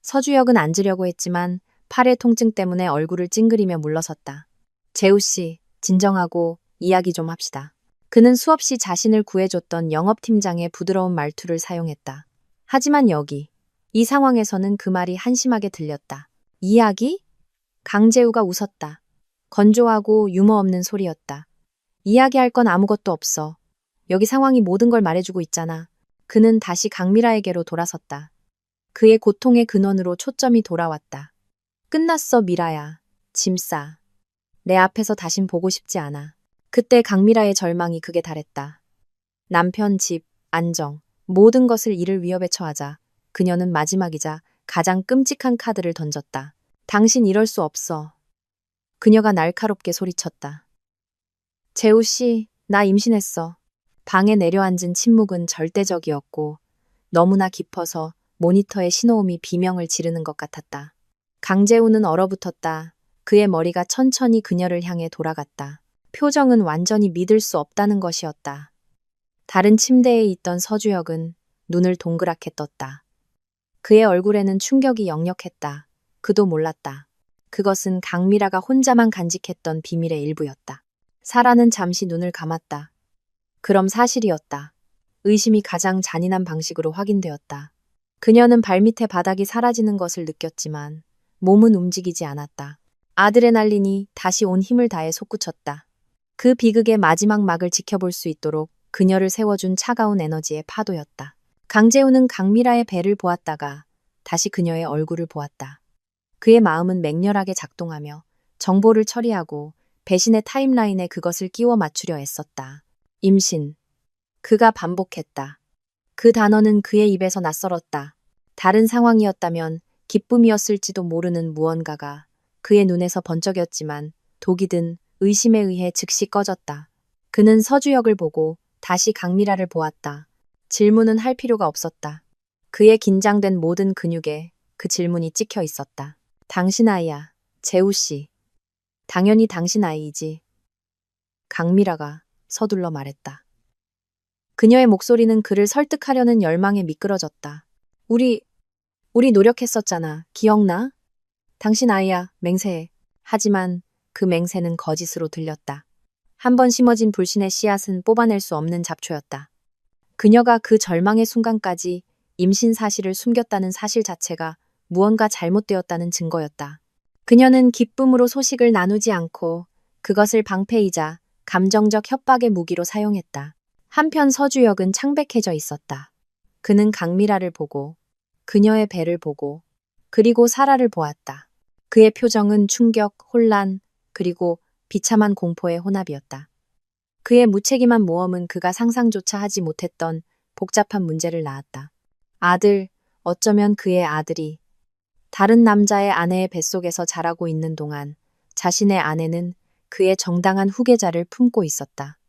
서주혁은 앉으려고 했지만 팔의 통증 때문에 얼굴을 찡그리며 물러섰다. 재우씨, 진정하고 이야기 좀 합시다. 그는 수없이 자신을 구해줬던 영업팀장의 부드러운 말투를 사용했다. 하지만 여기, 이 상황에서는 그 말이 한심하게 들렸다. 이야기? 강재우가 웃었다. 건조하고 유머 없는 소리였다. 이야기할 건 아무것도 없어. 여기 상황이 모든 걸 말해주고 있잖아. 그는 다시 강미라에게로 돌아섰다. 그의 고통의 근원으로 초점이 돌아왔다. 끝났어, 미라야. 짐 싸. 내 앞에서 다신 보고 싶지 않아. 그때 강미라의 절망이 극에 달했다. 남편, 집, 안정, 모든 것을 이를 위협에 처하자 그녀는 마지막이자 가장 끔찍한 카드를 던졌다. 당신 이럴 수 없어. 그녀가 날카롭게 소리쳤다. 재우 씨, 나 임신했어. 방에 내려앉은 침묵은 절대적이었고 너무나 깊어서 모니터의 신호음이 비명을 지르는 것 같았다. 강재우는 얼어붙었다. 그의 머리가 천천히 그녀를 향해 돌아갔다. 표정은 완전히 믿을 수 없다는 것이었다. 다른 침대에 있던 서주혁은 눈을 동그랗게 떴다. 그의 얼굴에는 충격이 역력했다. 그도 몰랐다. 그것은 강미라가 혼자만 간직했던 비밀의 일부였다. 사라는 잠시 눈을 감았다. 그럼 사실이었다. 의심이 가장 잔인한 방식으로 확인되었다. 그녀는 발밑에 바닥이 사라지는 것을 느꼈지만 몸은 움직이지 않았다. 아드레날린이 다시 온 힘을 다해 솟구쳤다. 그 비극의 마지막 막을 지켜볼 수 있도록 그녀를 세워준 차가운 에너지의 파도였다. 강재우는 강미라의 배를 보았다가 다시 그녀의 얼굴을 보았다. 그의 마음은 맹렬하게 작동하며 정보를 처리하고 배신의 타임라인에 그것을 끼워 맞추려 애썼다. 임신. 그가 반복했다. 그 단어는 그의 입에서 낯설었다. 다른 상황이었다면 기쁨이었을지도 모르는 무언가가 그의 눈에서 번쩍였지만 독이 든 의심에 의해 즉시 꺼졌다. 그는 서주혁을 보고 다시 강미라를 보았다. 질문은 할 필요가 없었다. 그의 긴장된 모든 근육에 그 질문이 찍혀 있었다. 당신 아이야, 재우 씨. 당연히 당신 아이이지. 강미라가 서둘러 말했다. 그녀의 목소리는 그를 설득하려는 열망에 미끄러졌다. 우리 노력했었잖아. 기억나? 당신 아이야, 맹세해. 하지만 그 맹세는 거짓으로 들렸다. 한 번 심어진 불신의 씨앗은 뽑아낼 수 없는 잡초였다. 그녀가 그 절망의 순간까지 임신 사실을 숨겼다는 사실 자체가 무언가 잘못되었다는 증거였다. 그녀는 기쁨으로 소식을 나누지 않고 그것을 방패이자 감정적 협박의 무기로 사용했다. 한편 서주혁은 창백해져 있었다. 그는 강미라를 보고 그녀의 배를 보고 그리고 사라를 보았다. 그의 표정은 충격, 혼란, 그리고 비참한 공포의 혼합이었다. 그의 무책임한 모험은 그가 상상조차 하지 못했던 복잡한 문제를 낳았다. 아들, 어쩌면 그의 아들이 다른 남자의 아내의 뱃속에서 자라고 있는 동안 자신의 아내는 그의 정당한 후계자를 품고 있었다.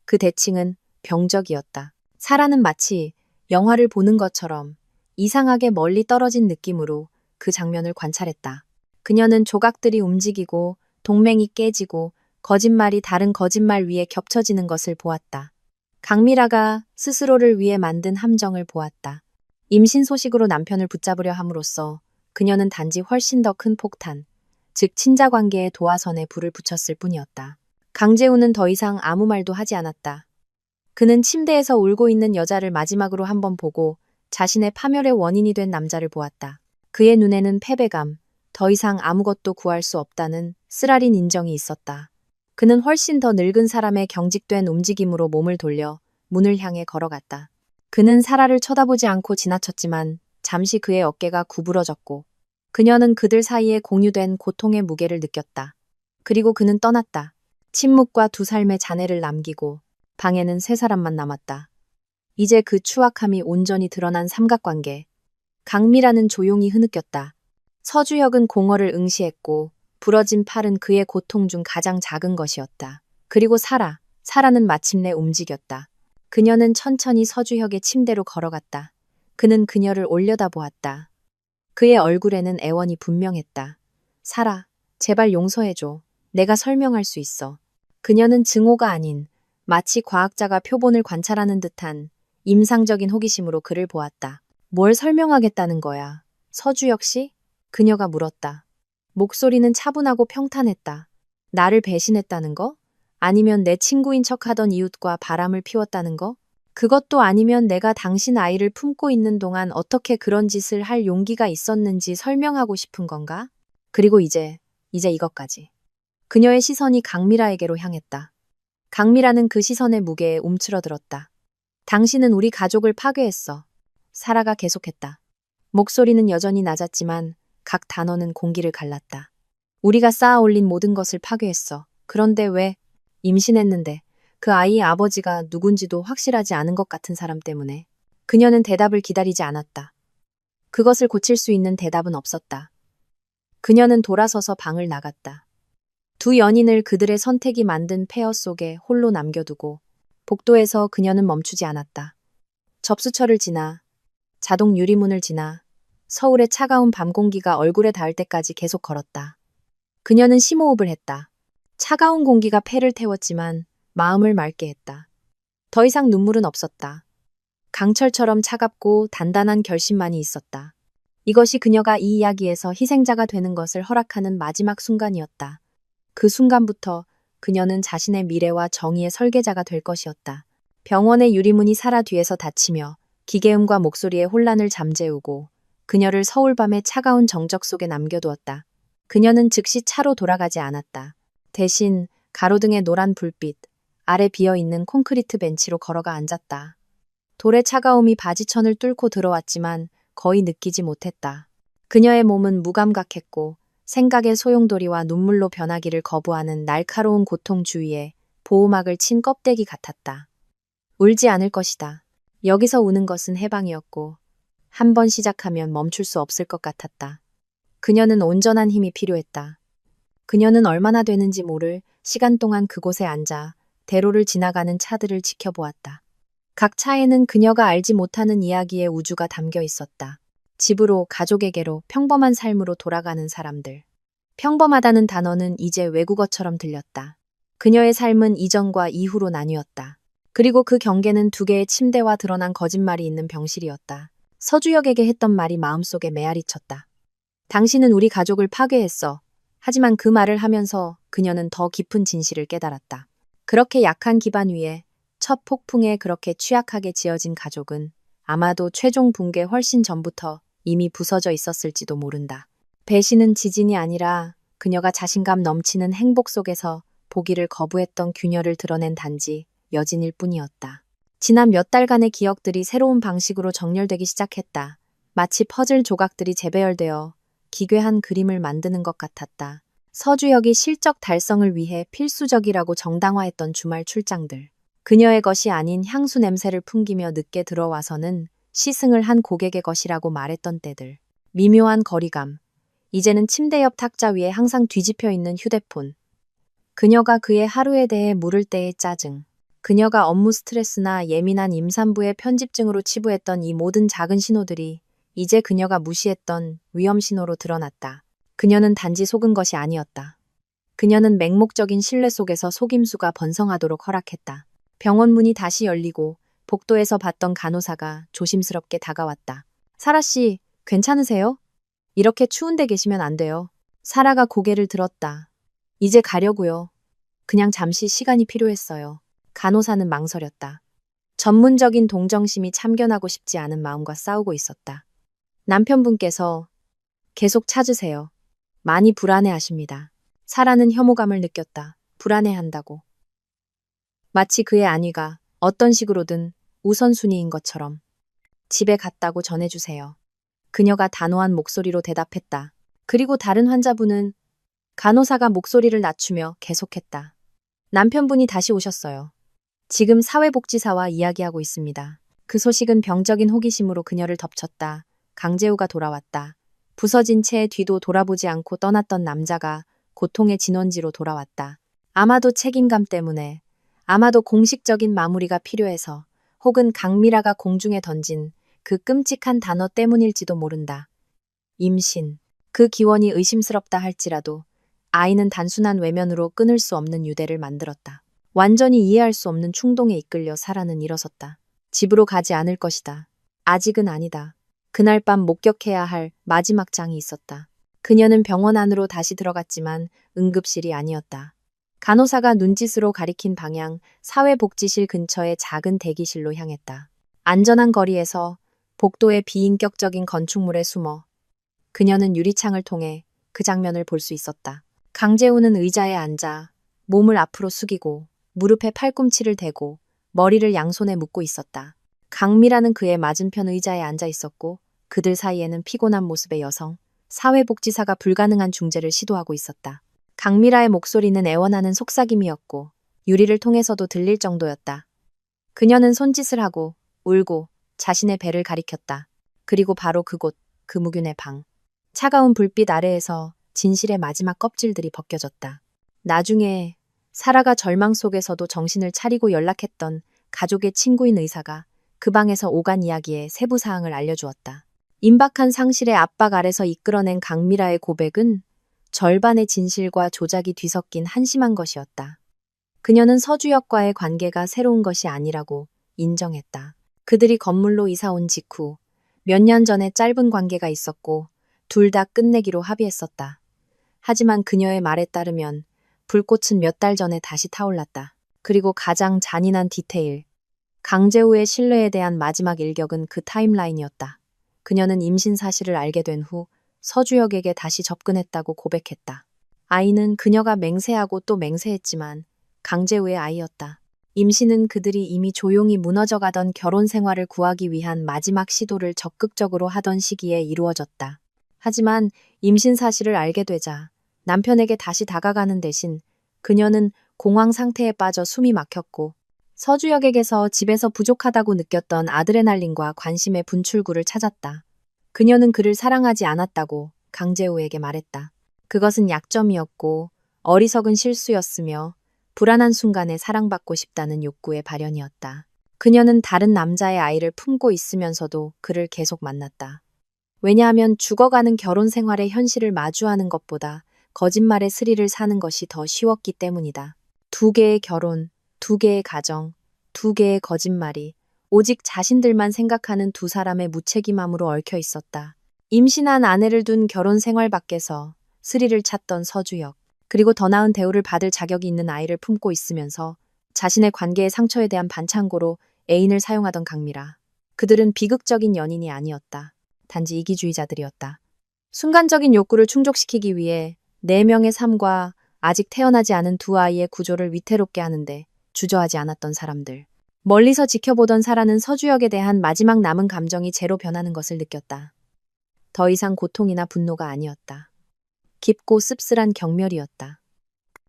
그 대칭은 병적이었다. 사라는 마치 영화를 보는 것처럼 이상하게 멀리 떨어진 느낌으로 그 장면을 관찰했다. 그녀는 조각들이 움직이고 동맹이 깨지고 거짓말이 다른 거짓말 위에 겹쳐지는 것을 보았다. 강미라가 스스로를 위해 만든 함정을 보았다. 임신 소식으로 남편을 붙잡으려 함으로써 그녀는 단지 훨씬 더 큰 폭탄, 즉 친자 관계의 도화선에 불을 붙였을 뿐이었다. 강재우는 더 이상 아무 말도 하지 않았다. 그는 침대에서 울고 있는 여자를 마지막으로 한번 보고 자신의 파멸의 원인이 된 남자를 보았다. 그의 눈에는 패배감, 더 이상 아무것도 구할 수 없다는 쓰라린 인정이 있었다. 그는 훨씬 더 늙은 사람의 경직된 움직임으로 몸을 돌려 문을 향해 걸어갔다. 그는 사라를 쳐다보지 않고 지나쳤지만 잠시 그의 어깨가 구부러졌고 그녀는 그들 사이에 공유된 고통의 무게를 느꼈다. 그리고 그는 떠났다. 침묵과 두 삶의 잔해를 남기고 방에는 세 사람만 남았다. 이제 그 추악함이 온전히 드러난 삼각관계. 강미라는 조용히 흐느꼈다. 서주혁은 공허를 응시했고 부러진 팔은 그의 고통 중 가장 작은 것이었다. 그리고 사라는 마침내 움직였다. 그녀는 천천히 서주혁의 침대로 걸어갔다. 그는 그녀를 올려다보았다. 그의 얼굴에는 애원이 분명했다. 사라, 제발 용서해줘. 내가 설명할 수 있어. 그녀는 증오가 아닌 마치 과학자가 표본을 관찰하는 듯한 임상적인 호기심으로 그를 보았다. 뭘 설명하겠다는 거야? 서주혁 씨? 그녀가 물었다. 목소리는 차분하고 평탄했다. 나를 배신했다는 거? 아니면 내 친구인 척하던 이웃과 바람을 피웠다는 거? 그것도 아니면 내가 당신 아이를 품고 있는 동안 어떻게 그런 짓을 할 용기가 있었는지 설명하고 싶은 건가? 그리고 이제 이것까지. 그녀의 시선이 강미라에게로 향했다. 강미라는 그 시선의 무게에 움츠러들었다. 당신은 우리 가족을 파괴했어. 사라가 계속했다. 목소리는 여전히 낮았지만 각 단어는 공기를 갈랐다. 우리가 쌓아 올린 모든 것을 파괴했어. 그런데 왜? 임신했는데 그 아이의 아버지가 누군지도 확실하지 않은 것 같은 사람 때문에. 그녀는 대답을 기다리지 않았다. 그것을 고칠 수 있는 대답은 없었다. 그녀는 돌아서서 방을 나갔다. 두 연인을 그들의 선택이 만든 폐허 속에 홀로 남겨두고 복도에서 그녀는 멈추지 않았다. 접수처를 지나 자동 유리문을 지나 서울의 차가운 밤 공기가 얼굴에 닿을 때까지 계속 걸었다. 그녀는 심호흡을 했다. 차가운 공기가 폐를 태웠지만 마음을 맑게 했다. 더 이상 눈물은 없었다. 강철처럼 차갑고 단단한 결심만이 있었다. 이것이 그녀가 이 이야기에서 희생자가 되는 것을 허락하는 마지막 순간이었다. 그 순간부터 그녀는 자신의 미래와 정의의 설계자가 될 것이었다. 병원의 유리문이 사라 뒤에서 닫히며 기계음과 목소리의 혼란을 잠재우고 그녀를 서울 밤의 차가운 정적 속에 남겨두었다. 그녀는 즉시 차로 돌아가지 않았다. 대신 가로등의 노란 불빛, 아래 비어있는 콘크리트 벤치로 걸어가 앉았다. 돌의 차가움이 바지천을 뚫고 들어왔지만 거의 느끼지 못했다. 그녀의 몸은 무감각했고 생각의 소용돌이와 눈물로 변하기를 거부하는 날카로운 고통 주위에 보호막을 친 껍데기 같았다. 울지 않을 것이다. 여기서 우는 것은 해방이었고 한 번 시작하면 멈출 수 없을 것 같았다. 그녀는 온전한 힘이 필요했다. 그녀는 얼마나 되는지 모를 시간 동안 그곳에 앉아 대로를 지나가는 차들을 지켜보았다. 각 차에는 그녀가 알지 못하는 이야기의 우주가 담겨 있었다. 집으로, 가족에게로, 평범한 삶으로 돌아가는 사람들. 평범하다는 단어는 이제 외국어처럼 들렸다. 그녀의 삶은 이전과 이후로 나뉘었다. 그리고 그 경계는 두 개의 침대와 드러난 거짓말이 있는 병실이었다. 서주역에게 했던 말이 마음속에 메아리 쳤다. 당신은 우리 가족을 파괴했어. 하지만 그 말을 하면서 그녀는 더 깊은 진실을 깨달았다. 그렇게 약한 기반 위에 첫 폭풍에 그렇게 취약하게 지어진 가족은 아마도 최종 붕괴 훨씬 전부터 이미 부서져 있었을지도 모른다. 배신은 지진이 아니라 그녀가 자신감 넘치는 행복 속에서 보기를 거부했던 균열을 드러낸 단지 여진일 뿐이었다. 지난 몇 달간의 기억들이 새로운 방식으로 정렬되기 시작했다. 마치 퍼즐 조각들이 재배열되어 기괴한 그림을 만드는 것 같았다. 서주역이 실적 달성을 위해 필수적이라고 정당화했던 주말 출장들. 그녀의 것이 아닌 향수 냄새를 풍기며 늦게 들어와서는 시승을 한 고객의 것이라고 말했던 때들. 미묘한 거리감. 이제는 침대 옆 탁자 위에 항상 뒤집혀 있는 휴대폰. 그녀가 그의 하루에 대해 물을 때의 짜증. 그녀가 업무 스트레스나 예민한 임산부의 편집증으로 치부했던 이 모든 작은 신호들이 이제 그녀가 무시했던 위험 신호로 드러났다. 그녀는 단지 속은 것이 아니었다. 그녀는 맹목적인 신뢰 속에서 속임수가 번성하도록 허락했다. 병원 문이 다시 열리고 복도에서 봤던 간호사가 조심스럽게 다가왔다. 사라 씨, 괜찮으세요? 이렇게 추운데 계시면 안 돼요. 사라가 고개를 들었다. 이제 가려고요. 그냥 잠시 시간이 필요했어요. 간호사는 망설였다. 전문적인 동정심이 참견하고 싶지 않은 마음과 싸우고 있었다. 남편분께서 계속 찾으세요. 많이 불안해하십니다. 사라는 혐오감을 느꼈다. 불안해한다고. 마치 그의 안위가 어떤 식으로든 우선순위인 것처럼. 집에 갔다고 전해주세요. 그녀가 단호한 목소리로 대답했다. 그리고 다른 환자분은 간호사가 목소리를 낮추며 계속했다. 남편분이 다시 오셨어요. 지금 사회복지사와 이야기하고 있습니다. 그 소식은 병적인 호기심으로 그녀를 덮쳤다. 강재우가 돌아왔다. 부서진 채 뒤도 돌아보지 않고 떠났던 남자가 고통의 진원지로 돌아왔다. 아마도 책임감 때문에, 아마도 공식적인 마무리가 필요해서, 혹은 강미라가 공중에 던진 그 끔찍한 단어 때문일지도 모른다. 임신. 그 기원이 의심스럽다 할지라도 아이는 단순한 외면으로 끊을 수 없는 유대를 만들었다. 완전히 이해할 수 없는 충동에 이끌려 사라는 일어섰다. 집으로 가지 않을 것이다. 아직은 아니다. 그날 밤 목격해야 할 마지막 장이 있었다. 그녀는 병원 안으로 다시 들어갔지만 응급실이 아니었다. 간호사가 눈짓으로 가리킨 방향 사회복지실 근처의 작은 대기실로 향했다. 안전한 거리에서 복도의 비인격적인 건축물에 숨어 그녀는 유리창을 통해 그 장면을 볼 수 있었다. 강재우는 의자에 앉아 몸을 앞으로 숙이고 무릎에 팔꿈치를 대고 머리를 양손에 묶고 있었다. 강미라는 그의 맞은편 의자에 앉아 있었고 그들 사이에는 피곤한 모습의 여성, 사회복지사가 불가능한 중재를 시도하고 있었다. 강미라의 목소리는 애원하는 속삭임이었고 유리를 통해서도 들릴 정도였다. 그녀는 손짓을 하고 울고 자신의 배를 가리켰다. 그리고 바로 그곳, 금우균의 방. 차가운 불빛 아래에서 진실의 마지막 껍질들이 벗겨졌다. 나중에 사라가 절망 속에서도 정신을 차리고 연락했던 가족의 친구인 의사가 그 방에서 오간 이야기의 세부 사항을 알려주었다. 임박한 상실의 압박 아래서 이끌어낸 강미라의 고백은 절반의 진실과 조작이 뒤섞인 한심한 것이었다. 그녀는 서주역과의 관계가 새로운 것이 아니라고 인정했다. 그들이 건물로 이사 온 직후 몇 년 전에 짧은 관계가 있었고 둘 다 끝내기로 합의했었다. 하지만 그녀의 말에 따르면 불꽃은 몇 달 전에 다시 타올랐다. 그리고 가장 잔인한 디테일. 강재우의 신뢰에 대한 마지막 일격은 그 타임라인이었다. 그녀는 임신 사실을 알게 된 후 서주혁에게 다시 접근했다고 고백했다. 아이는 그녀가 맹세하고 또 맹세했지만 강재우의 아이였다. 임신은 그들이 이미 조용히 무너져가던 결혼 생활을 구하기 위한 마지막 시도를 적극적으로 하던 시기에 이루어졌다. 하지만 임신 사실을 알게 되자 남편에게 다시 다가가는 대신 그녀는 공황 상태에 빠져 숨이 막혔고 서주혁에게서 집에서 부족하다고 느꼈던 아드레날린과 관심의 분출구를 찾았다. 그녀는 그를 사랑하지 않았다고 강재우에게 말했다. 그것은 약점이었고 어리석은 실수였으며 불안한 순간에 사랑받고 싶다는 욕구의 발현이었다. 그녀는 다른 남자의 아이를 품고 있으면서도 그를 계속 만났다. 왜냐하면 죽어가는 결혼 생활의 현실을 마주하는 것보다 거짓말의 스릴을 사는 것이 더 쉬웠기 때문이다. 2개의 결혼, 2개의 가정, 2개의 거짓말이 오직 자신들만 생각하는 두 사람의 무책임함으로 얽혀 있었다. 임신한 아내를 둔 결혼 생활 밖에서 스릴을 찾던 서주혁, 그리고 더 나은 대우를 받을 자격이 있는 아이를 품고 있으면서 자신의 관계의 상처에 대한 반창고로 애인을 사용하던 강미라. 그들은 비극적인 연인이 아니었다. 단지 이기주의자들이었다. 순간적인 욕구를 충족시키기 위해 4명의 삶과 아직 태어나지 않은 2 아이의 구조를 위태롭게 하는데 주저하지 않았던 사람들. 멀리서 지켜보던 사라는 서주혁에 대한 마지막 남은 감정이 제로 변하는 것을 느꼈다. 더 이상 고통이나 분노가 아니었다. 깊고 씁쓸한 경멸이었다.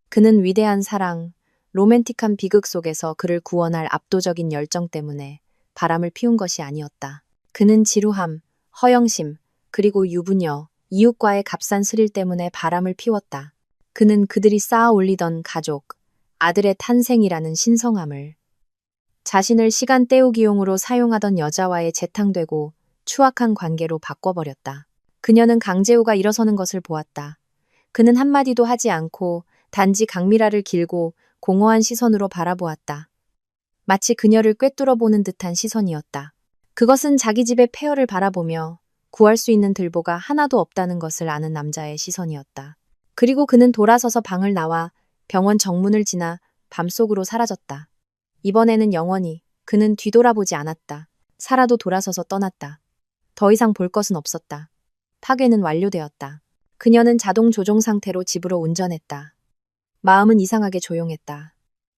그는 위대한 사랑, 로맨틱한 비극 속에서 그를 구원할 압도적인 열정 때문에 바람을 피운 것이 아니었다. 그는 지루함, 허영심, 그리고 유부녀, 이웃과의 값싼 스릴 때문에 바람을 피웠다. 그는 그들이 쌓아 올리던 가족, 아들의 탄생이라는 신성함을 자신을 시간 때우기용으로 사용하던 여자와의 재탕되고 추악한 관계로 바꿔버렸다. 그녀는 강재우가 일어서는 것을 보았다. 그는 한마디도 하지 않고 단지 강미라를 길고 공허한 시선으로 바라보았다. 마치 그녀를 꿰뚫어 보는 듯한 시선이었다. 그것은 자기 집의 폐허를 바라보며 구할 수 있는 들보가 하나도 없다는 것을 아는 남자의 시선이었다. 그리고 그는 돌아서서 방을 나와 병원 정문을 지나 밤속으로 사라졌다. 이번에는 영원히 그는 뒤돌아보지 않았다. 살아도 돌아서서 떠났다. 더 이상 볼 것은 없었다. 파괴는 완료되었다. 그녀는 자동 조종 상태로 집으로 운전했다. 마음은 이상하게 조용했다.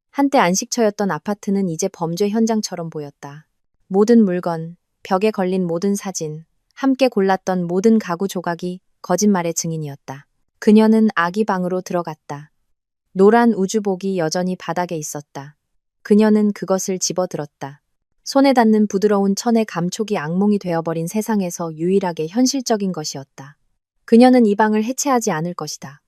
한때 안식처였던 아파트는 이제 범죄 현장처럼 보였다. 모든 물건, 벽에 걸린 모든 사진, 함께 골랐던 모든 가구 조각이 거짓말의 증인이었다. 그녀는 아기 방으로 들어갔다. 노란 우주복이 여전히 바닥에 있었다. 그녀는 그것을 집어들었다. 손에 닿는 부드러운 천의 감촉이 악몽이 되어버린 세상에서 유일하게 현실적인 것이었다. 그녀는 이 방을 해체하지 않을 것이다.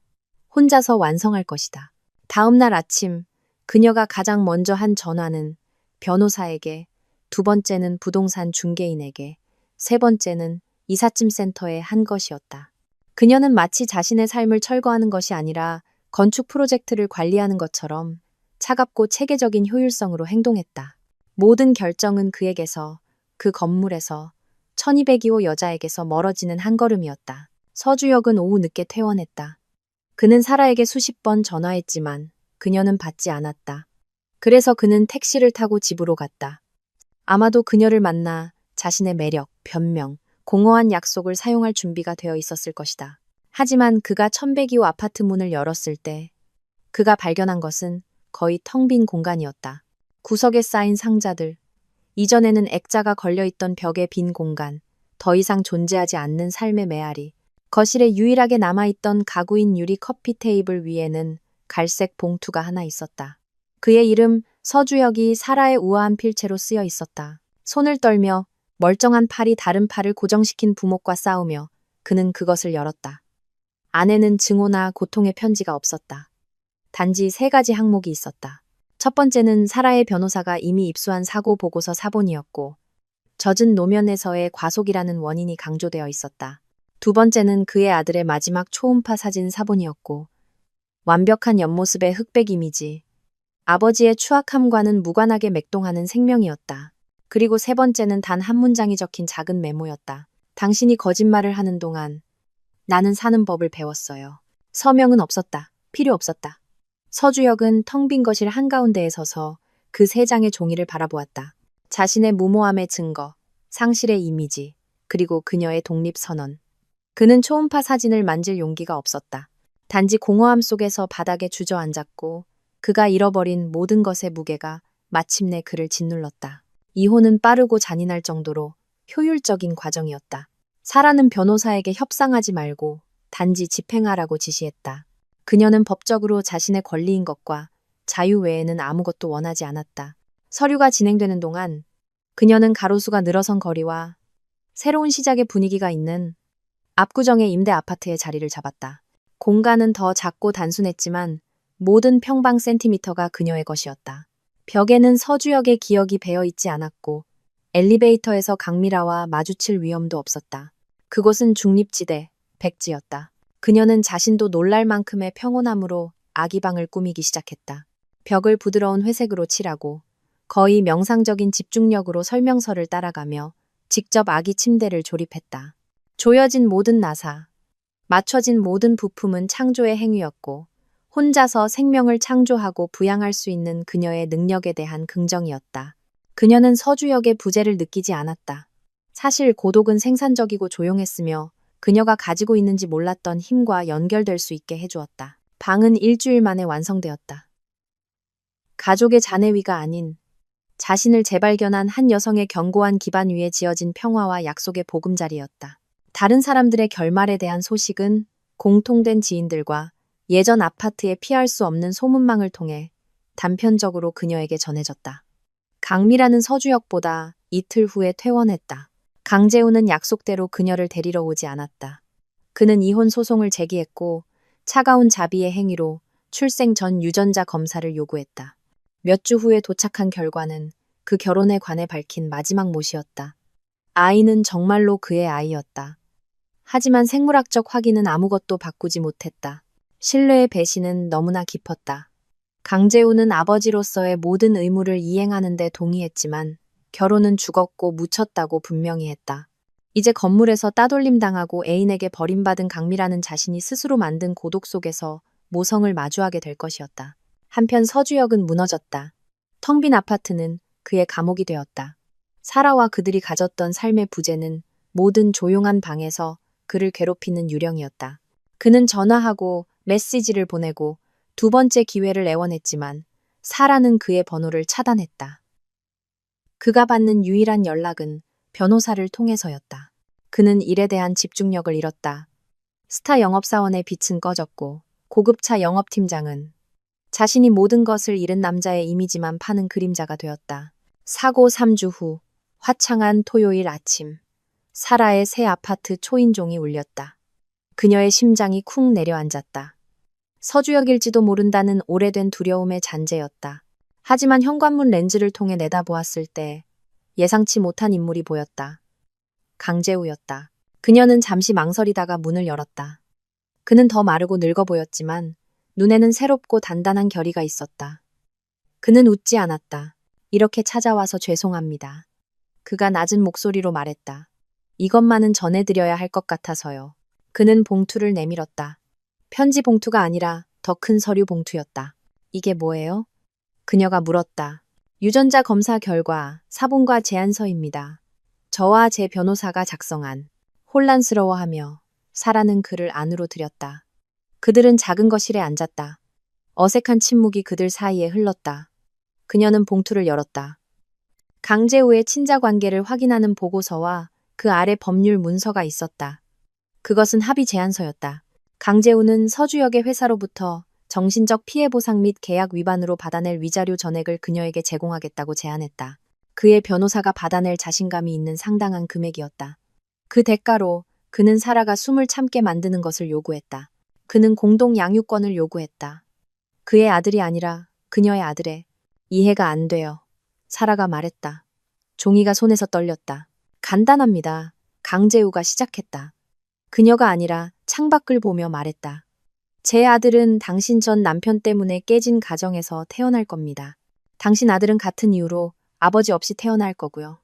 혼자서 완성할 것이다. 다음 날 아침, 그녀가 가장 먼저 한 전화는 변호사에게, 2번째는 부동산 중개인에게, 3번째는 이삿짐 센터에 한 것이었다. 그녀는 마치 자신의 삶을 철거하는 것이 아니라 건축 프로젝트를 관리하는 것처럼 차갑고 체계적인 효율성으로 행동했다. 모든 결정은 그에게서, 그 건물에서, 1202호 여자에게서 멀어지는 한 걸음이었다. 서주혁은 오후 늦게 퇴원했다. 그는 사라에게 수십 번 전화했지만 그녀는 받지 않았다. 그래서 그는 택시를 타고 집으로 갔다. 아마도 그녀를 만나 자신의 매력, 변명, 공허한 약속을 사용할 준비가 되어 있었을 것이다. 하지만 그가 1102호 아파트 문을 열었을 때 그가 발견한 것은 거의 텅 빈 공간이었다. 구석에 쌓인 상자들, 이전에는 액자가 걸려있던 벽의 빈 공간, 더 이상 존재하지 않는 삶의 메아리, 거실에 유일하게 남아있던 가구인 유리 커피 테이블 위에는 갈색 봉투가 하나 있었다. 그의 이름 서주혁이 사라의 우아한 필체로 쓰여 있었다. 손을 떨며 멀쩡한 팔이 다른 팔을 고정시킨 부목과 싸우며 그는 그것을 열었다. 안에는 증오나 고통의 편지가 없었다. 단지 3가지 항목이 있었다. 첫 번째는 사라의 변호사가 이미 입수한 사고 보고서 사본이었고 젖은 노면에서의 과속이라는 원인이 강조되어 있었다. 2번째는 그의 아들의 마지막 초음파 사진 사본이었고 완벽한 옆모습의 흑백 이미지, 아버지의 추악함과는 무관하게 맥동하는 생명이었다. 그리고 3번째는 단 한 문장이 적힌 작은 메모였다. 당신이 거짓말을 하는 동안 나는 사는 법을 배웠어요. 서명은 없었다. 필요 없었다. 서주혁은 텅 빈 거실 한가운데에 서서 그 3장의 종이를 바라보았다. 자신의 무모함의 증거, 상실의 이미지, 그리고 그녀의 독립선언. 그는 초음파 사진을 만질 용기가 없었다. 단지 공허함 속에서 바닥에 주저앉았고 그가 잃어버린 모든 것의 무게가 마침내 그를 짓눌렀다. 이혼은 빠르고 잔인할 정도로 효율적인 과정이었다. 사라는 변호사에게 협상하지 말고 단지 집행하라고 지시했다. 그녀는 법적으로 자신의 권리인 것과 자유 외에는 아무것도 원하지 않았다. 서류가 진행되는 동안 그녀는 가로수가 늘어선 거리와 새로운 시작의 분위기가 있는 압구정의 임대 아파트의 자리를 잡았다. 공간은 더 작고 단순했지만 모든 평방 센티미터가 그녀의 것이었다. 벽에는 서주역의 기억이 배어 있지 않았고 엘리베이터에서 강미라와 마주칠 위험도 없었다. 그곳은 중립지대, 백지였다. 그녀는 자신도 놀랄 만큼의 평온함으로 아기방을 꾸미기 시작했다. 벽을 부드러운 회색으로 칠하고 거의 명상적인 집중력으로 설명서를 따라가며 직접 아기 침대를 조립했다. 조여진 모든 나사, 맞춰진 모든 부품은 창조의 행위였고 혼자서 생명을 창조하고 부양할 수 있는 그녀의 능력에 대한 긍정이었다. 그녀는 서주역의 부재를 느끼지 않았다. 사실 고독은 생산적이고 조용했으며 그녀가 가지고 있는지 몰랐던 힘과 연결될 수 있게 해주었다. 방은 일주일 만에 완성되었다. 가족의 잔해위가 아닌 자신을 재발견한 한 여성의 견고한 기반 위에 지어진 평화와 약속의 보금자리였다. 다른 사람들의 결말에 대한 소식은 공통된 지인들과 예전 아파트에 피할 수 없는 소문망을 통해 단편적으로 그녀에게 전해졌다. 강미라는 서주역보다 이틀 후에 퇴원했다. 강재우는 약속대로 그녀를 데리러 오지 않았다. 그는 이혼 소송을 제기했고 차가운 자비의 행위로 출생 전 유전자 검사를 요구했다. 몇 주 후에 도착한 결과는 그 결혼에 관해 밝힌 마지막 못이었다. 아이는 정말로 그의 아이였다. 하지만 생물학적 확인은 아무것도 바꾸지 못했다. 신뢰의 배신은 너무나 깊었다. 강재우는 아버지로서의 모든 의무를 이행하는 데 동의했지만 결혼은 죽었고 묻혔다고 분명히 했다. 이제 건물에서 따돌림 당하고 애인에게 버림받은 강미라는 자신이 스스로 만든 고독 속에서 모성을 마주하게 될 것이었다. 한편 서주역은 무너졌다. 텅 빈 아파트는 그의 감옥이 되었다. 사라와 그들이 가졌던 삶의 부재는 모든 조용한 방에서 그를 괴롭히는 유령이었다. 그는 전화하고 메시지를 보내고 두 번째 기회를 애원했지만 사라는 그의 번호를 차단했다. 그가 받는 유일한 연락은 변호사를 통해서였다. 그는 일에 대한 집중력을 잃었다. 스타 영업사원의 빛은 꺼졌고 고급차 영업팀장은 자신이 모든 것을 잃은 남자의 이미지만 파는 그림자가 되었다. 사고 3주 후 화창한 토요일 아침 사라의 새 아파트 초인종이 울렸다. 그녀의 심장이 쿵 내려앉았다. 서주역일지도 모른다는 오래된 두려움의 잔재였다. 하지만 현관문 렌즈를 통해 내다보았을 때 예상치 못한 인물이 보였다. 강재우였다. 그녀는 잠시 망설이다가 문을 열었다. 그는 더 마르고 늙어 보였지만 눈에는 새롭고 단단한 결의가 있었다. 그는 웃지 않았다. 이렇게 찾아와서 죄송합니다. 그가 낮은 목소리로 말했다. 이것만은 전해드려야 할 것 같아서요. 그는 봉투를 내밀었다. 편지 봉투가 아니라 더 큰 서류 봉투였다. 이게 뭐예요? 그녀가 물었다. 유전자 검사 결과 사본과 제안서입니다. 저와 제 변호사가 작성한. 혼란스러워하며 사라는 그를 안으로 들였다. 그들은 작은 거실에 앉았다. 어색한 침묵이 그들 사이에 흘렀다. 그녀는 봉투를 열었다. 강재우의 친자 관계를 확인하는 보고서와 그 아래 법률 문서가 있었다. 그것은 합의 제안서였다. 강재우는 서주역의 회사로부터 정신적 피해 보상 및 계약 위반으로 받아낼 위자료 전액을 그녀에게 제공하겠다고 제안했다. 그의 변호사가 받아낼 자신감이 있는 상당한 금액이었다. 그 대가로 그는 사라가 숨을 참게 만드는 것을 요구했다. 그는 공동 양육권을 요구했다. 그의 아들이 아니라 그녀의 아들의. 이해가 안 돼요. 사라가 말했다. 종이가 손에서 떨렸다. 간단합니다. 강재우가 시작했다. 그녀가 아니라 창밖을 보며 말했다. 제 아들은 당신 전 남편 때문에 깨진 가정에서 태어날 겁니다. 당신 아들은 같은 이유로 아버지 없이 태어날 거고요.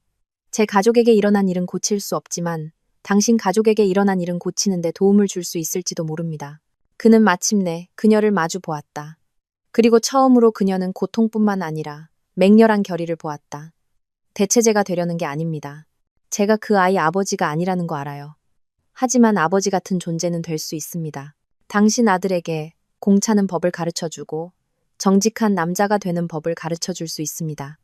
제 가족에게 일어난 일은 고칠 수 없지만 당신 가족에게 일어난 일은 고치는데 도움을 줄 수 있을지도 모릅니다. 그는 마침내 그녀를 마주 보았다. 그리고 처음으로 그녀는 고통뿐만 아니라 맹렬한 결의를 보았다. 대체제가 되려는 게 아닙니다. 제가 그 아이 아버지가 아니라는 거 알아요. 하지만 아버지 같은 존재는 될 수 있습니다. 당신 아들에게 공차는 법을 가르쳐주고 정직한 남자가 되는 법을 가르쳐줄 수 있습니다.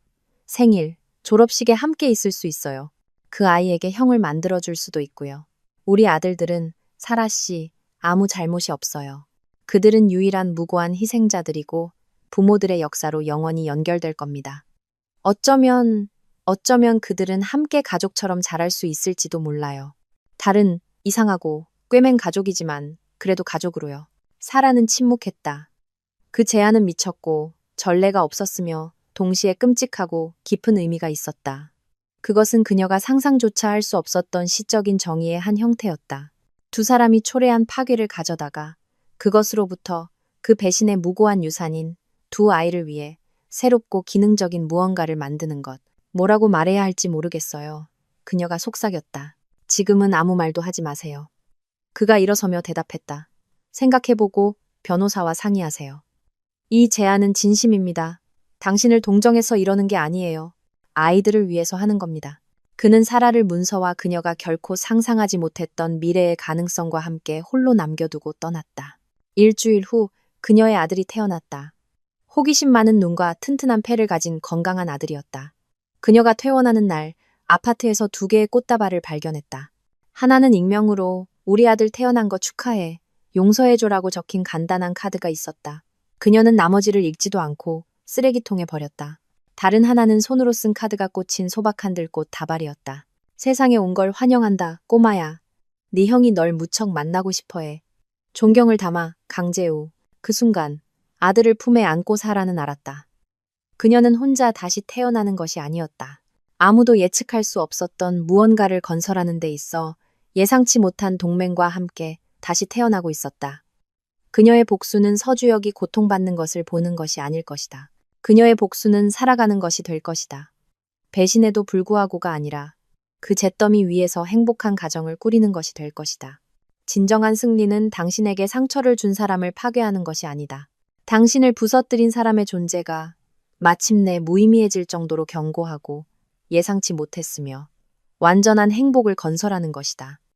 생일, 졸업식에 함께 있을 수 있어요. 그 아이에게 형을 만들어줄 수도 있고요. 우리 아들들은 사라 씨, 아무 잘못이 없어요. 그들은 유일한 무고한 희생자들이고 부모들의 역사로 영원히 연결될 겁니다. 어쩌면 그들은 함께 가족처럼 자랄 수 있을지도 몰라요. 다른 이상하고 꿰맨 가족이지만 그래도 가족으로요. 사라는 침묵했다. 그 제안은 미쳤고 전례가 없었으며 동시에 끔찍하고 깊은 의미가 있었다. 그것은 그녀가 상상조차 할 수 없었던 시적인 정의의 한 형태였다. 두 사람이 초래한 파괴를 가져다가 그것으로부터 그 배신의 무고한 유산인 두 아이를 위해 새롭고 기능적인 무언가를 만드는 것. 뭐라고 말해야 할지 모르겠어요. 그녀가 속삭였다. 지금은 아무 말도 하지 마세요. 그가 일어서며 대답했다. 생각해보고 변호사와 상의하세요. 이 제안은 진심입니다. 당신을 동정해서 이러는 게 아니에요. 아이들을 위해서 하는 겁니다. 그는 사라를 문서와 그녀가 결코 상상하지 못했던 미래의 가능성과 함께 홀로 남겨두고 떠났다. 일주일 후 그녀의 아들이 태어났다. 호기심 많은 눈과 튼튼한 폐를 가진 건강한 아들이었다. 그녀가 퇴원하는 날 아파트에서 두 개의 꽃다발을 발견했다. 하나는 익명으로 우리 아들 태어난 거 축하해, 용서해줘라고 적힌 간단한 카드가 있었다. 그녀는 나머지를 읽지도 않고 쓰레기통에 버렸다. 다른 하나는 손으로 쓴 카드가 꽂힌 소박한 들꽃 다발이었다. 세상에 온 걸 환영한다, 꼬마야. 네 형이 널 무척 만나고 싶어해. 존경을 담아, 강재우. 그 순간 아들을 품에 안고 사라는 알았다. 그녀는 혼자 다시 태어나는 것이 아니었다. 아무도 예측할 수 없었던 무언가를 건설하는 데 있어 예상치 못한 동맹과 함께 다시 태어나고 있었다. 그녀의 복수는 서주역이 고통받는 것을 보는 것이 아닐 것이다. 그녀의 복수는 살아가는 것이 될 것이다. 배신에도 불구하고가 아니라 그 잿더미 위에서 행복한 가정을 꾸리는 것이 될 것이다. 진정한 승리는 당신에게 상처를 준 사람을 파괴하는 것이 아니다. 당신을 부서뜨린 사람의 존재가 마침내 무의미해질 정도로 견고하고 예상치 못했으며 완전한 행복을 건설하는 것이다.